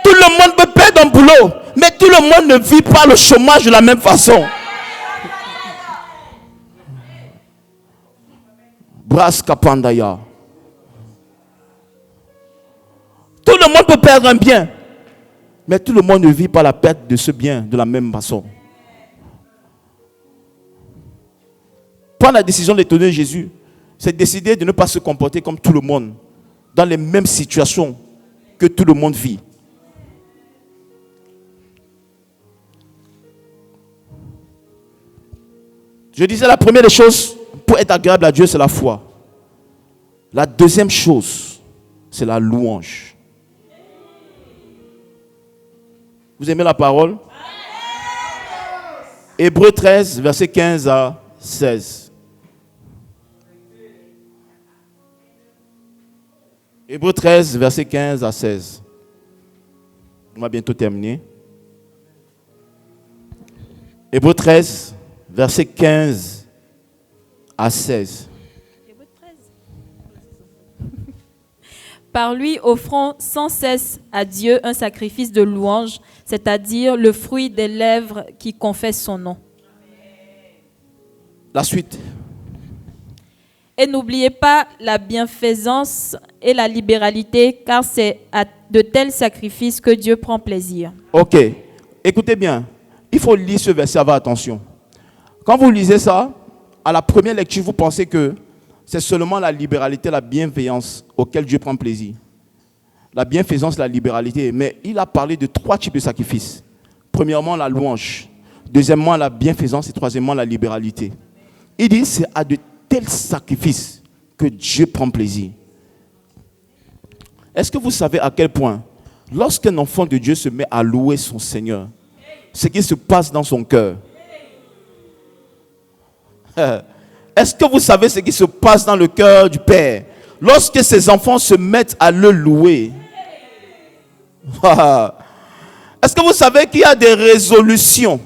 Tout le monde peut perdre un boulot. Mais tout le monde ne vit pas le chômage de la même façon. Braska Pandaya. Tout le monde peut perdre un bien. Mais tout le monde ne vit pas la perte de ce bien de la même façon. Prendre la décision d'étonner Jésus, c'est décider de ne pas se comporter comme tout le monde, dans les mêmes situations que tout le monde vit. Je disais, la première des choses pour être agréable à Dieu, c'est la foi. La deuxième chose, c'est la louange. Vous aimez la parole? Hébreux 13, verset 15 à 16. Hébreux 13, verset 15 à 16. On va bientôt terminer. Hébreux 13, verset 15 à 16.
Par lui, offrons sans cesse à Dieu un sacrifice de louange, c'est-à-dire le fruit des lèvres qui confessent son nom.
La suite.
Et n'oubliez pas la bienfaisance et la libéralité, car c'est à de tels sacrifices que Dieu prend plaisir.
Ok, écoutez bien. Il faut lire ce verset avec attention. Quand vous lisez ça, à la première lecture, vous pensez que c'est seulement la libéralité, la bienveillance auquel Dieu prend plaisir. La bienfaisance, la libéralité. Mais il a parlé de 3 types de sacrifices. Premièrement, la louange. Deuxièmement, la bienfaisance. Et troisièmement, la libéralité. Il dit c'est à de tels sacrifices que Dieu prend plaisir. Est-ce que vous savez à quel point, lorsqu'un enfant de Dieu se met à louer son Seigneur, ce qui se passe dans son cœur? Est-ce que vous savez ce qui se passe dans le cœur du Père lorsque ses enfants se mettent à le louer? Est-ce que vous savez qu'il y a des résolutions,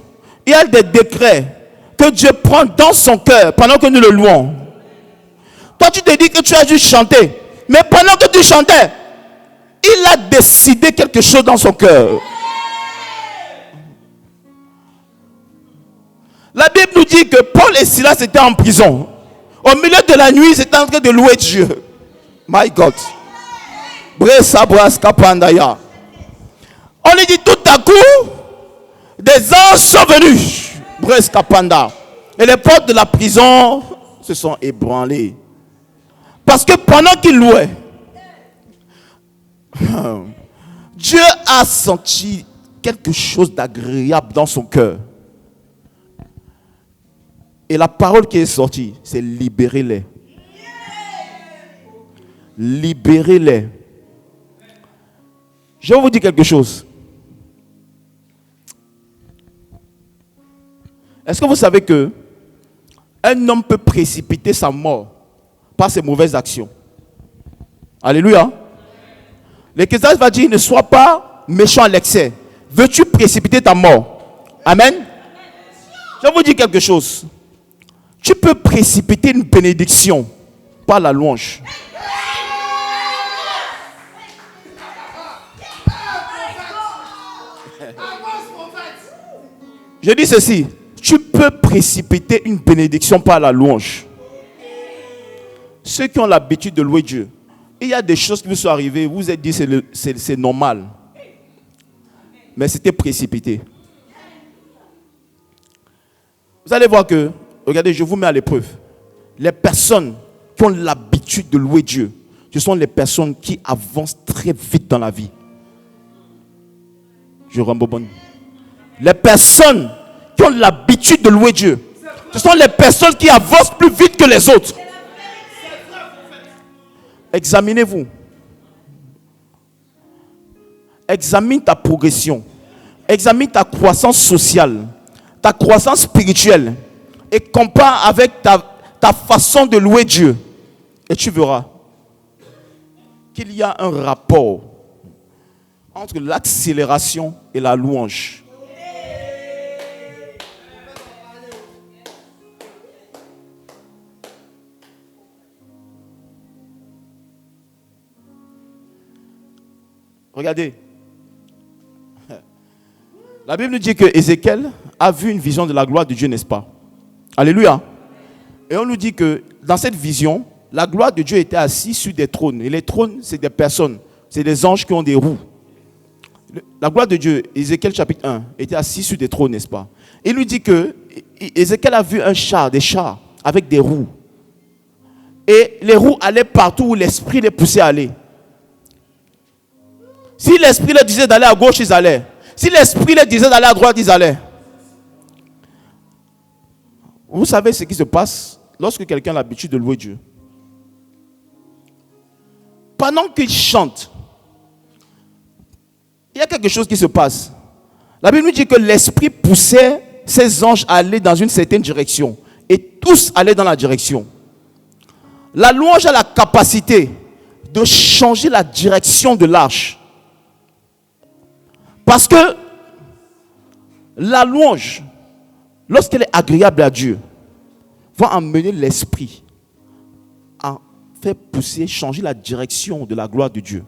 il y a des décrets que Dieu prend dans son cœur pendant que nous le louons? Toi, tu te dis que tu as dû chanter, mais pendant que tu chantais, il a décidé quelque chose dans son cœur. La Bible nous dit que Paul et Silas étaient en prison. Au milieu de la nuit, ils étaient en train de louer Dieu. My God. On lui dit tout à coup, des anges sont venus. Et les portes de la prison se sont ébranlées. Parce que pendant qu'il louait, Dieu a senti quelque chose d'agréable dans son cœur. Et la parole qui est sortie, c'est libérez-les. Libérez-les. Je vais vous dire quelque chose. Est-ce que vous savez que un homme peut précipiter sa mort par ses mauvaises actions? Alléluia. L'Ecclésiaste va dire, ne sois pas méchant à l'excès. Veux-tu précipiter ta mort? Amen. Je vais vous dire quelque chose. Tu peux précipiter une bénédiction par la louange. Je dis ceci. Tu peux précipiter une bénédiction par la louange. Ceux qui ont l'habitude de louer Dieu, il y a des choses qui vous sont arrivées, vous vous êtes dit c'est normal. Mais c'était précipité. Vous allez voir que, regardez, je vous mets à l'épreuve. Les personnes qui ont l'habitude de louer Dieu, ce sont les personnes qui avancent très vite dans la vie. Je rembobonne. Les personnes qui ont l'habitude de louer Dieu, ce sont les personnes qui avancent plus vite que les autres. Examinez-vous. Examine ta progression. Examine ta croissance sociale, ta croissance spirituelle. Et compare avec ta façon de louer Dieu. Et tu verras qu'il y a un rapport entre l'accélération et la louange. Regardez. La Bible nous dit que Ézéchiel a vu une vision de la gloire de Dieu, n'est-ce pas? Alléluia. Et on nous dit que dans cette vision, la gloire de Dieu était assise sur des trônes. Et les trônes, c'est des personnes. C'est des anges qui ont des roues. La gloire de Dieu, Ézéchiel chapitre 1, était assise sur des trônes, n'est-ce pas? Il nous dit que Ézéchiel a vu un char, des chars avec des roues. Et les roues allaient partout où l'esprit les poussait à aller. Si l'esprit leur disait d'aller à gauche, ils allaient. Si l'esprit leur disait d'aller à droite, ils allaient. Vous savez ce qui se passe lorsque quelqu'un a l'habitude de louer Dieu. Pendant qu'il chante, il y a quelque chose qui se passe. La Bible nous dit que l'esprit poussait ses anges à aller dans une certaine direction. Et tous allaient dans la direction. La louange a la capacité de changer la direction de l'arche. Parce que la louange, lorsqu'elle est agréable à Dieu, va amener l'esprit à faire pousser, changer la direction de la gloire de Dieu.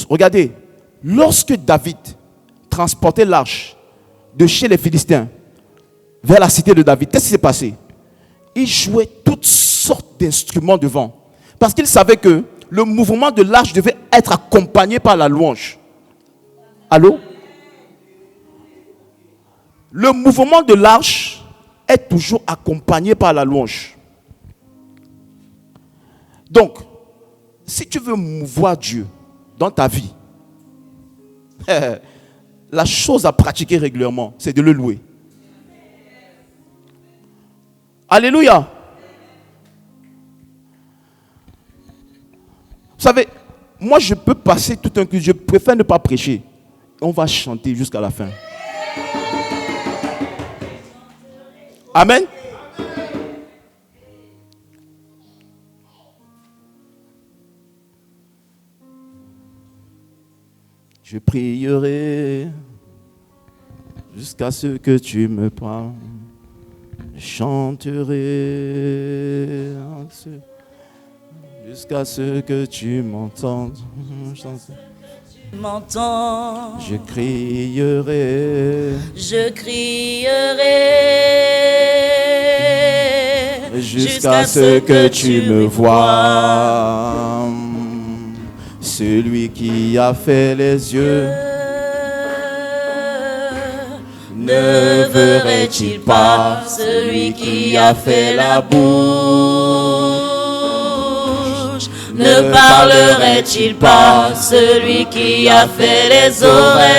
Regardez, lorsque David transportait l'arche de chez les Philistins vers la cité de David, qu'est-ce qui s'est passé? Il jouait toutes sortes d'instruments devant. Parce qu'il savait que le mouvement de l'arche devait être accompagné par la louange. Allô? Le mouvement de l'arche est toujours accompagné par la louange. Donc, si tu veux mouvoir Dieu dans ta vie, la chose à pratiquer régulièrement, c'est de le louer. Alléluia. Vous savez, moi je peux passer tout un culte, je préfère ne pas prêcher. On va chanter jusqu'à la fin. Amen. Je prierai jusqu'à ce que tu me parles. Je chanterai jusqu'à ce que tu m'entendes. Je crierai.
Je crierai
jusqu'à ce que tu me vois. Celui qui a fait les yeux, ne verrait-il pas? Celui qui a fait la bouche,
ne parlerait-il pas? Celui qui a fait les oreilles,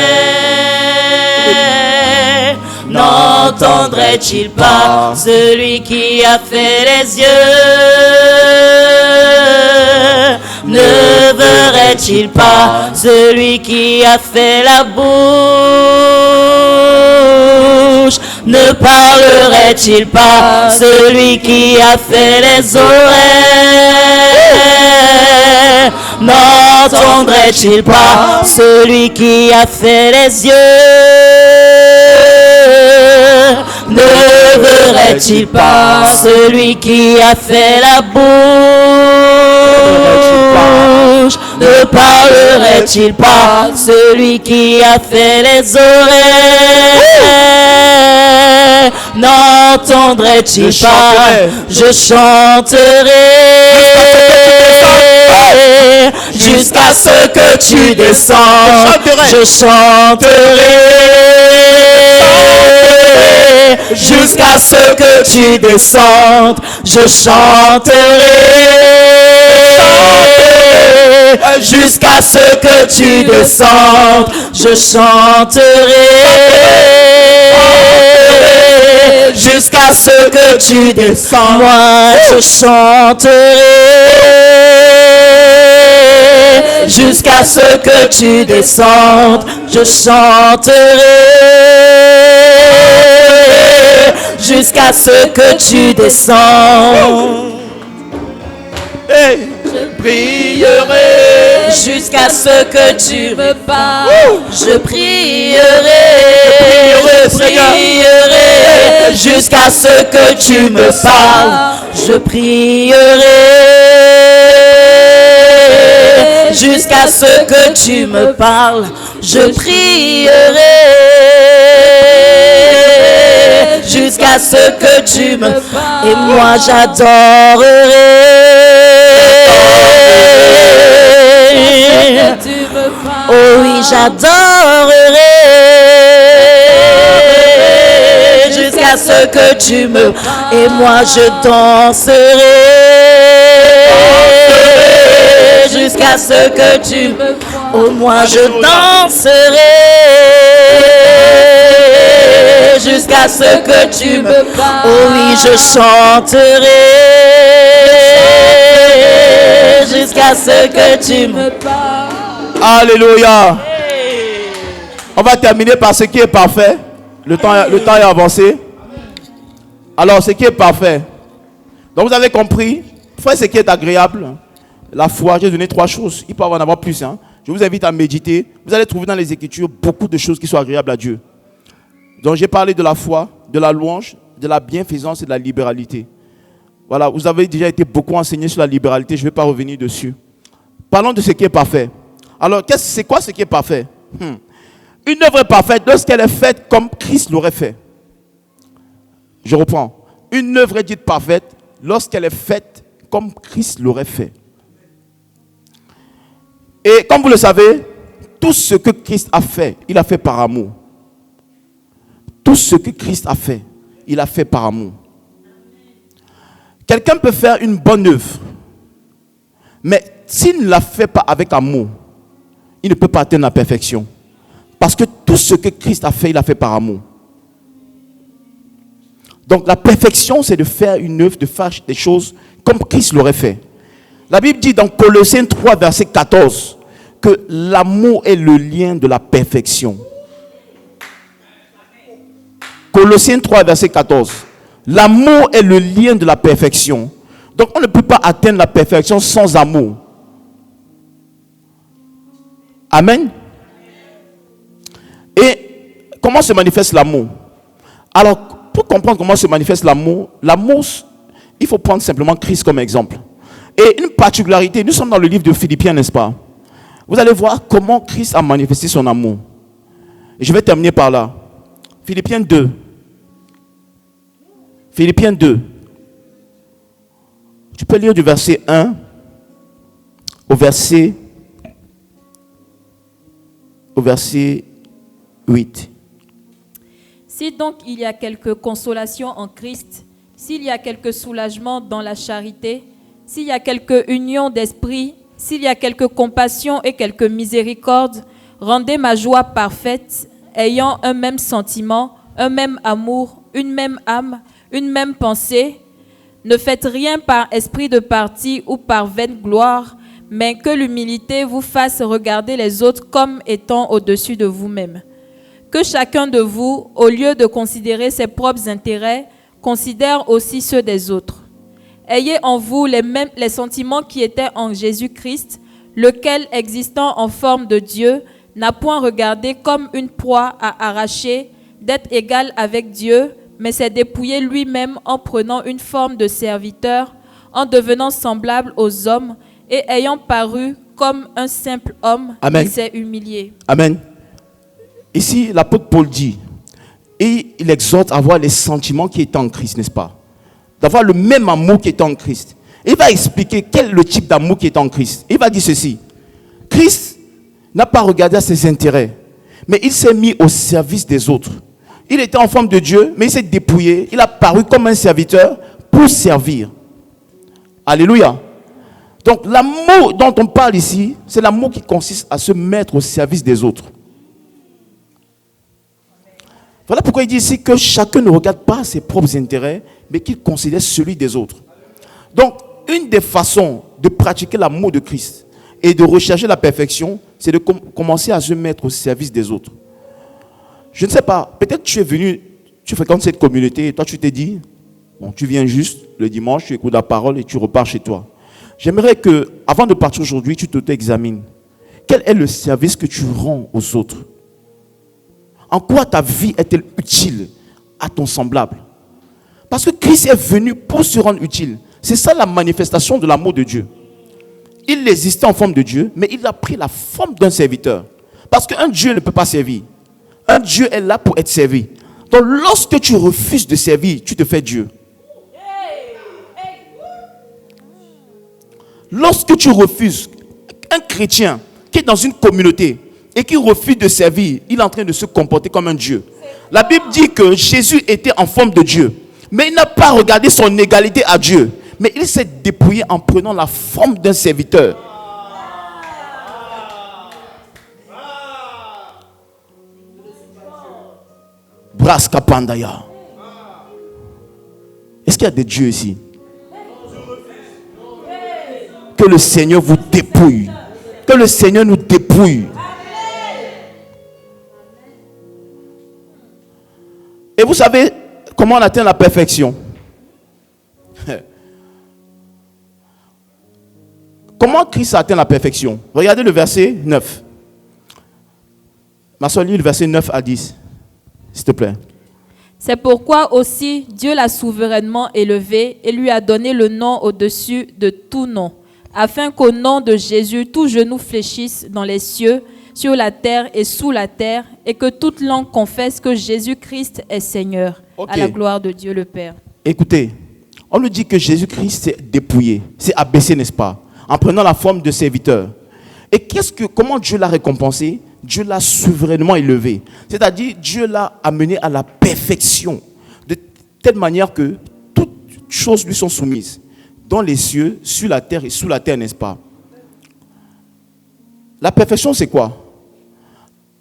n'entendrait-il pas? Celui qui a fait les yeux, ne verrait-il pas? Celui qui a fait la bouche, ne parlerait-il pas? Celui qui a fait les oreilles, n'entendrait-il pas? Celui qui a fait les yeux, ne verrait-il pas? Celui qui a fait la bouche, ne parlerait-il pas? Celui qui a fait les oreilles, n'entendrait-il pas? Je chanterai jusqu'à ce que tu descendes. Je chanterai jusqu'à ce que tu descendes. Je chanterai jusqu'à ce que tu descendes. Je chanterai jusqu'à ce que tu descendes. Moi je chanterai jusqu'à ce que tu descendes. Je chanterai jusqu'à ce que tu descendes.
Hey.
Je prierai jusqu'à ce que tu me parles. Je prierai jusqu'à ce que tu me parles. Je prierai jusqu'à ce que tu me parles. Je prierai jusqu'à ce que tu me parles. Et moi j'adorerai. Oh oui, j'adorerai jusqu'à ce que tu me parles. Et moi je danserai jusqu'à ce que tu me parles. Oh moi je danserai jusqu'à ce que tu me parles. Oh oui, je chanterai jusqu'à ce que tu me parles.
Alléluia. On va terminer par ce qui est parfait. Le temps est avancé. Alors, ce qui est parfait. Donc, vous avez compris. Faire ce qui est agréable. la foi, j'ai donné 3 choses. Il peut en avoir plus. Hein. Je vous invite à méditer. Vous allez trouver dans les Écritures beaucoup de choses qui sont agréables à Dieu. Donc j'ai parlé de la foi, de la louange, de la bienfaisance et de la libéralité. Voilà, vous avez déjà été beaucoup enseigné sur la libéralité, je ne vais pas revenir dessus. Parlons de ce qui est parfait. Alors, c'est quoi ce qui est parfait? Une œuvre est parfaite lorsqu'elle est faite comme Christ l'aurait fait. Je reprends. Une œuvre est dite parfaite lorsqu'elle est faite comme Christ l'aurait fait. Et comme vous le savez, tout ce que Christ a fait, il a fait par amour. Tout ce que Christ a fait, il a fait par amour. Quelqu'un peut faire une bonne œuvre, mais s'il ne la fait pas avec amour, il ne peut pas atteindre la perfection. Parce que tout ce que Christ a fait, il a fait par amour. Donc la perfection, c'est de faire une œuvre, de faire des choses comme Christ l'aurait fait. La Bible dit dans Colossiens 3, verset 14, que l'amour est le lien de la perfection. Colossiens 3, verset 14. L'amour est le lien de la perfection. Donc on ne peut pas atteindre la perfection sans amour. Amen. Et comment se manifeste l'amour? Alors, pour comprendre comment se manifeste l'amour, il faut prendre simplement Christ comme exemple. Et une particularité, nous sommes dans le livre de Philippiens, n'est-ce pas? Vous allez voir comment Christ a manifesté son amour. Et je vais terminer par là. Philippiens 2. Philippiens 2. Tu peux lire du verset 1 au verset 8.
Si donc il y a quelque consolation en Christ, s'il y a quelque soulagement dans la charité, s'il y a quelque union d'esprit, s'il y a quelque compassion et quelque miséricorde, rendez ma joie parfaite, ayant un même sentiment, un même amour, une même âme, une même pensée. Ne faites rien par esprit de parti ou par vaine gloire, mais que l'humilité vous fasse regarder les autres comme étant au-dessus de vous-même. Que chacun de vous, au lieu de considérer ses propres intérêts, considère aussi ceux des autres. Ayez en vous les sentiments qui étaient en Jésus-Christ, lequel, existant en forme de Dieu, n'a point regardé comme une proie à arracher, d'être égal avec Dieu, mais s'est dépouillé lui-même en prenant une forme de serviteur, en devenant semblable aux hommes, et ayant paru comme un simple homme,
Amen.
Il s'est humilié.
Amen. Ici, l'apôtre Paul dit, et il exhorte à avoir les sentiments qui étaient en Christ, n'est-ce pas? D'avoir le même amour qui était en Christ. Il va expliquer quel est le type d'amour qui est en Christ. Il va dire ceci. Christ n'a pas regardé à ses intérêts, mais il s'est mis au service des autres. Il était en forme de Dieu, mais il s'est dépouillé. Il a paru comme un serviteur pour servir. Alléluia. Donc l'amour dont on parle ici, c'est l'amour qui consiste à se mettre au service des autres. Voilà pourquoi il dit ici que chacun ne regarde pas ses propres intérêts, mais qu'il considère celui des autres. Donc, une des façons de pratiquer l'amour de Christ et de rechercher la perfection, c'est de commencer à se mettre au service des autres. Je ne sais pas, peut-être tu es venu, tu fréquentes cette communauté et toi tu t'es dit, bon, tu viens juste le dimanche, tu écoutes la parole et tu repars chez toi. J'aimerais que, avant de partir aujourd'hui, tu t'auto-examines. Quel est le service que tu rends aux autres? En quoi ta vie est-elle utile à ton semblable? Parce que Christ est venu pour se rendre utile. C'est ça la manifestation de l'amour de Dieu. Il existait en forme de Dieu, mais il a pris la forme d'un serviteur. Parce qu'un Dieu ne peut pas servir. Un Dieu est là pour être servi. Donc lorsque tu refuses de servir, tu te fais Dieu. Lorsque tu refuses, un chrétien qui est dans une communauté et qui refuse de servir, il est en train de se comporter comme un Dieu. La Bible dit que Jésus était en forme de Dieu, mais il n'a pas regardé son égalité à Dieu, mais il s'est dépouillé en prenant la forme d'un serviteur. Braska Pandaya. Est-ce qu'il y a des dieux ici? Que le Seigneur vous dépouille. Que le Seigneur nous dépouille. Et vous savez comment on atteint la perfection? Comment Christ a atteint la perfection? Regardez le verset 9. Ma soeur, lis le verset 9 à 10, s'il te plaît.
C'est pourquoi aussi Dieu l'a souverainement élevé et lui a donné le nom au-dessus de tout nom, afin qu'au nom de Jésus, tout genou fléchisse dans les cieux, sur la terre et sous la terre, et que toute langue confesse que Jésus-Christ est Seigneur, à la gloire de Dieu le Père.
Écoutez, on nous dit que Jésus-Christ s'est dépouillé, s'est abaissé, n'est-ce pas, en prenant la forme de serviteur. Et comment Dieu l'a récompensé? Dieu l'a souverainement élevé. C'est-à-dire, Dieu l'a amené à la perfection, de telle manière que toutes choses lui sont soumises, dans les cieux, sur la terre et sous la terre, n'est-ce pas? La perfection, c'est quoi?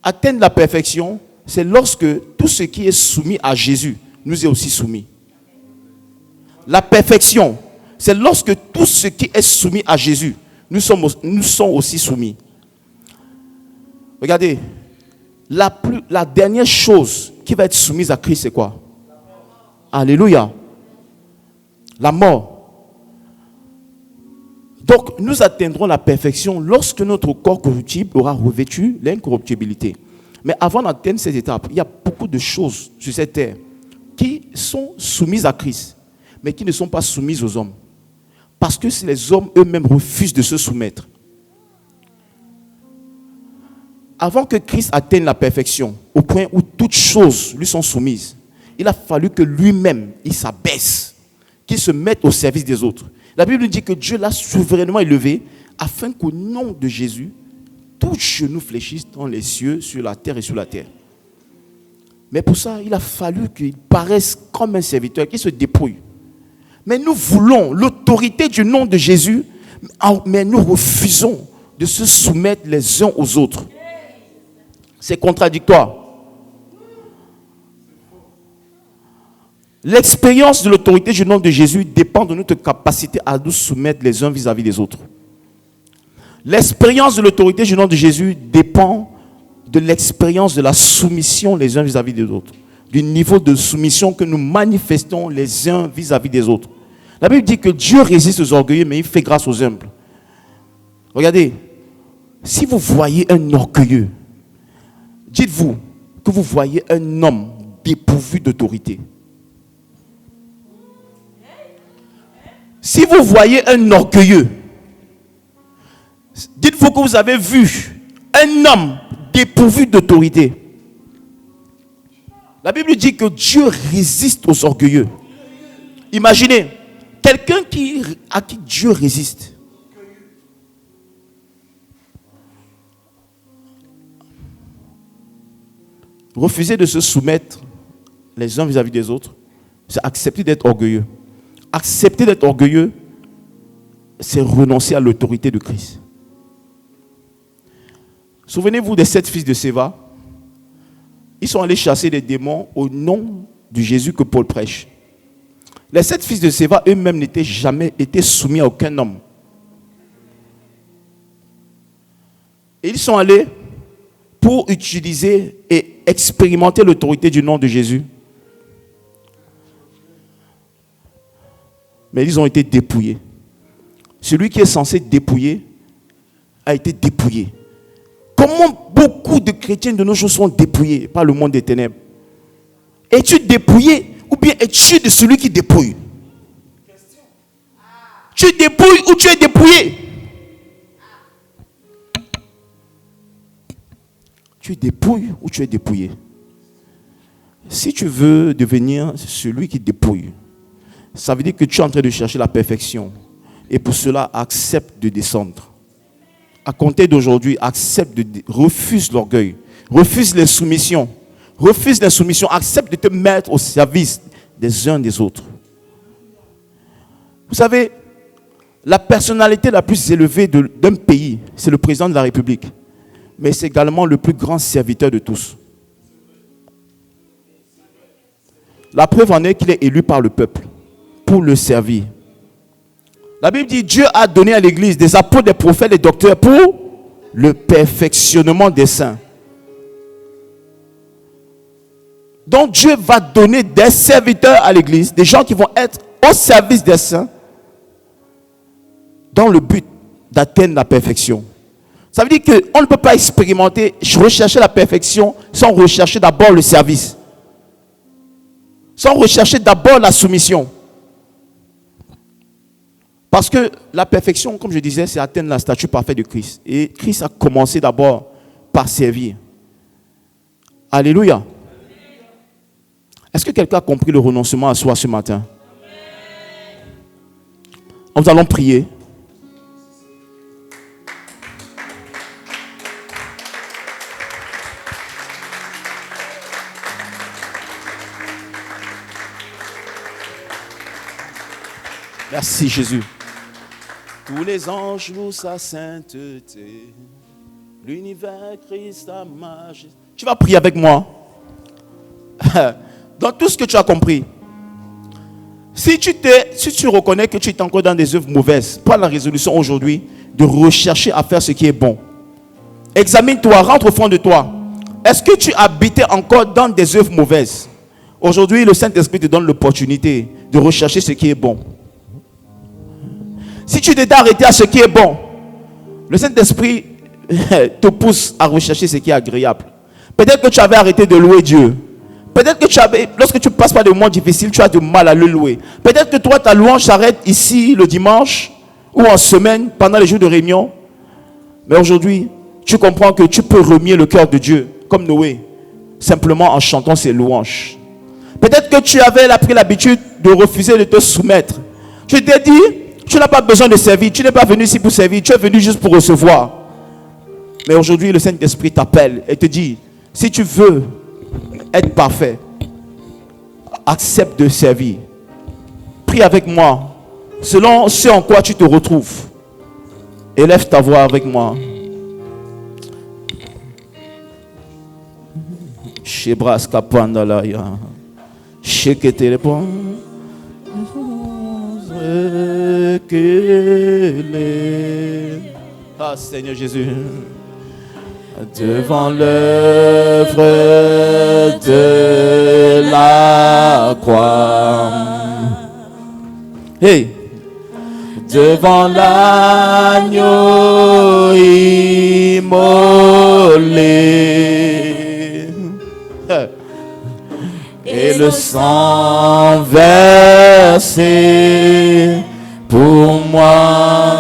Atteindre la perfection, c'est lorsque tout ce qui est soumis à Jésus nous est aussi soumis. La perfection, c'est lorsque tout ce qui est soumis à Jésus nous sont aussi soumis. Regardez, la dernière chose qui va être soumise à Christ, c'est quoi? Alléluia. La mort. Donc, nous atteindrons la perfection lorsque notre corps corruptible aura revêtu l'incorruptibilité. Mais avant d'atteindre cette étape, il y a beaucoup de choses sur cette terre qui sont soumises à Christ, mais qui ne sont pas soumises aux hommes. Parce que les hommes eux-mêmes refusent de se soumettre. Avant que Christ atteigne la perfection, au point où toutes choses lui sont soumises, il a fallu que lui-même, il s'abaisse, qu'il se mette au service des autres. La Bible nous dit que Dieu l'a souverainement élevé afin qu'au nom de Jésus, tout genou fléchisse dans les cieux, sur la terre et sous la terre. Mais pour ça, il a fallu qu'il paraisse comme un serviteur, qu'il se dépouille. Mais nous voulons l'autorité du nom de Jésus, mais nous refusons de se soumettre les uns aux autres. C'est contradictoire. L'expérience de l'autorité du nom de Jésus dépend de notre capacité à nous soumettre les uns vis-à-vis des autres. L'expérience de l'autorité du nom de Jésus dépend de l'expérience de la soumission les uns vis-à-vis des autres. Du niveau de soumission que nous manifestons les uns vis-à-vis des autres. La Bible dit que Dieu résiste aux orgueilleux, mais il fait grâce aux humbles. Regardez, si vous voyez un orgueilleux, dites-vous que vous voyez un homme dépourvu d'autorité. Si vous voyez un orgueilleux, dites-vous que vous avez vu un homme dépourvu d'autorité. La Bible dit que Dieu résiste aux orgueilleux. Imaginez, quelqu'un à qui Dieu résiste. Refuser de se soumettre les uns vis-à-vis des autres, c'est accepter d'être orgueilleux. Accepter d'être orgueilleux, c'est renoncer à l'autorité de Christ. Souvenez-vous des 7 fils de Séva. Ils sont allés chasser des démons au nom du Jésus que Paul prêche. Les 7 fils de Séva eux-mêmes n'étaient jamais été soumis à aucun homme. Et ils sont allés pour utiliser et expérimenter l'autorité du nom de Jésus. Mais ils ont été dépouillés. Celui qui est censé dépouiller a été dépouillé. Comment beaucoup de chrétiens de nos jours sont dépouillés par le monde des ténèbres? Es-tu dépouillé ou bien es-tu de celui qui dépouille? Tu dépouilles ou tu es dépouillé? Tu dépouilles ou tu es dépouillé? Si tu veux devenir celui qui dépouille, ça veut dire que tu es en train de chercher la perfection. Et pour cela, accepte de descendre. À compter d'aujourd'hui, refuse l'orgueil. Refuse les soumissions. Refuse les soumissions. Accepte de te mettre au service des uns des autres. Vous savez, la personnalité la plus élevée d'un pays, c'est le président de la République. Mais c'est également le plus grand serviteur de tous. La preuve en est qu'il est élu par le peuple pour le servir. La Bible dit Dieu a donné à l'Église des apôtres, des prophètes, des docteurs pour le perfectionnement des saints. Donc Dieu va donner des serviteurs à l'Église, des gens qui vont être au service des saints, dans le but d'atteindre la perfection. Ça veut dire qu'on ne peut pas expérimenter, rechercher la perfection sans rechercher d'abord le service. Sans rechercher d'abord la soumission. Parce que la perfection, comme je disais, c'est atteindre la statue parfaite de Christ. Et Christ a commencé d'abord par servir. Alléluia. Est-ce que quelqu'un a compris le renoncement à soi ce matin? Nous allons prier. Merci Jésus. Tous les anges louent sa sainteté. L'univers crie sa majesté. Tu vas prier avec moi. Dans tout ce que tu as compris. Si tu reconnais que tu es encore dans des œuvres mauvaises, prends la résolution aujourd'hui de rechercher à faire ce qui est bon. Examine-toi, rentre au fond de toi. Est-ce que tu habitais encore dans des œuvres mauvaises? Aujourd'hui, le Saint-Esprit te donne l'opportunité de rechercher ce qui est bon. Si tu t'es arrêté à ce qui est bon, le Saint-Esprit te pousse à rechercher ce qui est agréable. Peut-être que tu avais arrêté de louer Dieu. Peut-être que lorsque tu passes par des moments difficiles, tu as du mal à le louer. Peut-être que toi, ta louange s'arrête ici le dimanche ou en semaine pendant les jours de réunion. Mais aujourd'hui, tu comprends que tu peux remuer le cœur de Dieu comme Noé, simplement en chantant ses louanges. Peut-être que tu avais pris l'habitude de refuser de te soumettre. Je t'ai dit, tu n'as pas besoin de servir. Tu n'es pas venu ici pour servir. Tu es venu juste pour recevoir. Mais aujourd'hui, le Saint-Esprit t'appelle et te dit, si tu veux être parfait, accepte de servir. Prie avec moi, selon ce en quoi tu te retrouves. Élève ta voix avec moi. Shebras kapandalaya. Sheketelepon. Ah Seigneur Jésus, devant l'œuvre de la croix, hey, devant l'agneau immolé, et le sang versé pour moi.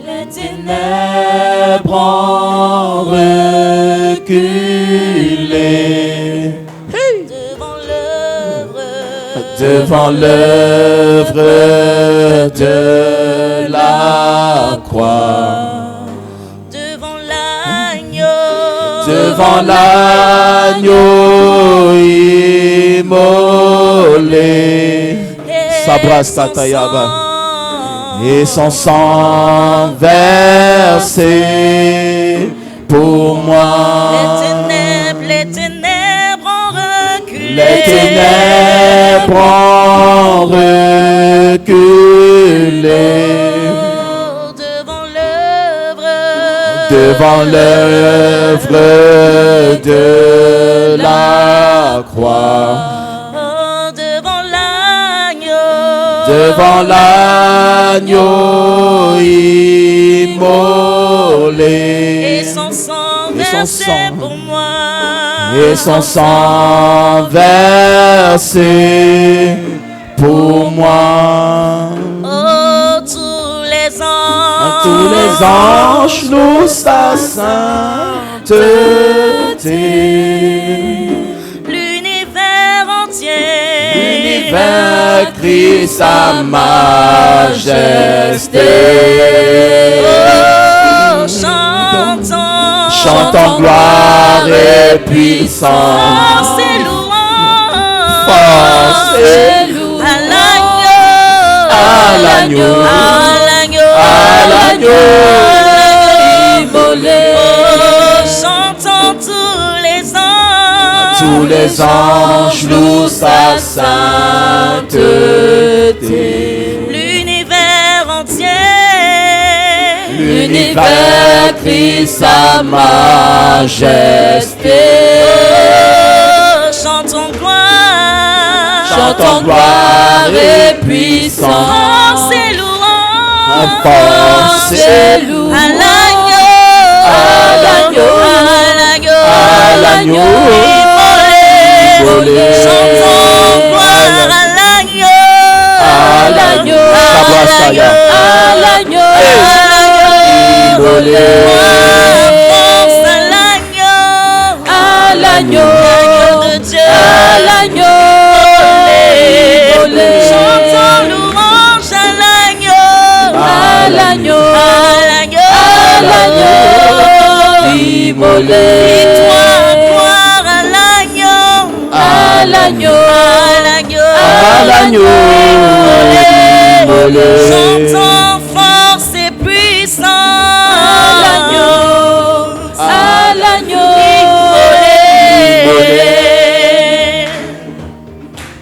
Les ténèbres ont reculé devant l'œuvre de la croix. Devant l'agneau immolé, et son sang versé pour moi.
Les ténèbres ont reculé.
Les ténèbres ont reculé devant l'œuvre de la croix. Devant l'agneau immolé,
Et son sang versé pour moi.
Et son sang versé pour moi.
Oh, tous les
anges louent sa sainteté.
L'univers entier
L'univers crie sa majesté.
Oh, chantons
gloire et puissance.
Force et louange.
Force et louange.
À l'agneau. Immolé. Oh, chantons tous les anges
louent sa sainteté.
L'univers entier.
L'univers crie sa majesté.
Oh, chantons gloire.
Chantons gloire et puissance.
Force et louange.
force et louange.
À l'agneau,
à l'agneau,
immolé. Chantons gloire à l'agneau,
à l'agneau,
à l'agneau,
immolé.
force à l'agneau,
à l'agneau,
de Dieu,
à l'agneau, immolé.
chantons louange à l'agneau,
à l'agneau,
à
l'agneau, immolé.
victoire, gloire à l'agneau,
à l'agneau,
À l'agneau, immolé.
chantons force et puissance,
à l'agneau, à l'agneau,
immolé.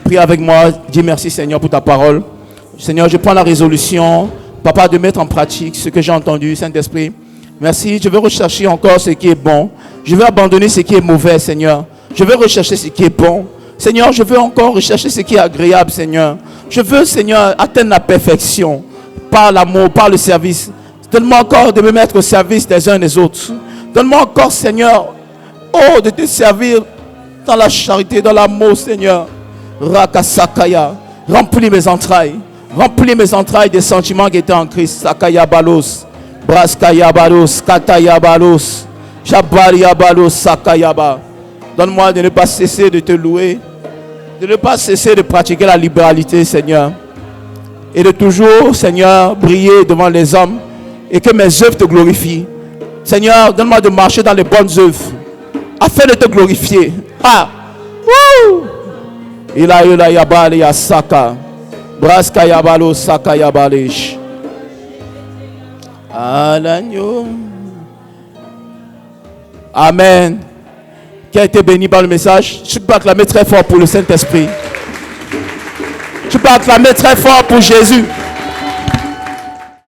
Prie avec moi, dis merci Seigneur pour ta parole. Seigneur, je prends la résolution, Papa, de mettre en pratique ce que j'ai entendu, Saint-Esprit. Merci, je veux rechercher encore ce qui est bon. Je veux abandonner ce qui est mauvais, Seigneur. Je veux rechercher ce qui est bon. Seigneur, je veux encore rechercher ce qui est agréable, Seigneur. Je veux, Seigneur, atteindre la perfection par l'amour, par le service. Donne-moi encore de me mettre au service des uns des autres. Donne-moi encore, Seigneur, oh, de te servir dans la charité, dans l'amour, Seigneur. Rakasakaya, remplis mes entrailles des sentiments qui étaient en Christ. Sakaya balos, braskaya balos, kataya balos, shabaria balos, sakayaba. Donne-moi de ne pas cesser de te louer, de ne pas cesser de pratiquer la libéralité, Seigneur, et de toujours, Seigneur, briller devant les hommes et que mes œuvres te glorifient. Seigneur, donne-moi de marcher dans les bonnes œuvres afin de te glorifier. Ah, wouh! Ila yabali ya saka, braska yabalo saka yabalish. À l'agneau. Amen. Qui a été béni par le message? Tu peux acclamer très fort pour le Saint-Esprit. Tu peux acclamer très fort pour Jésus.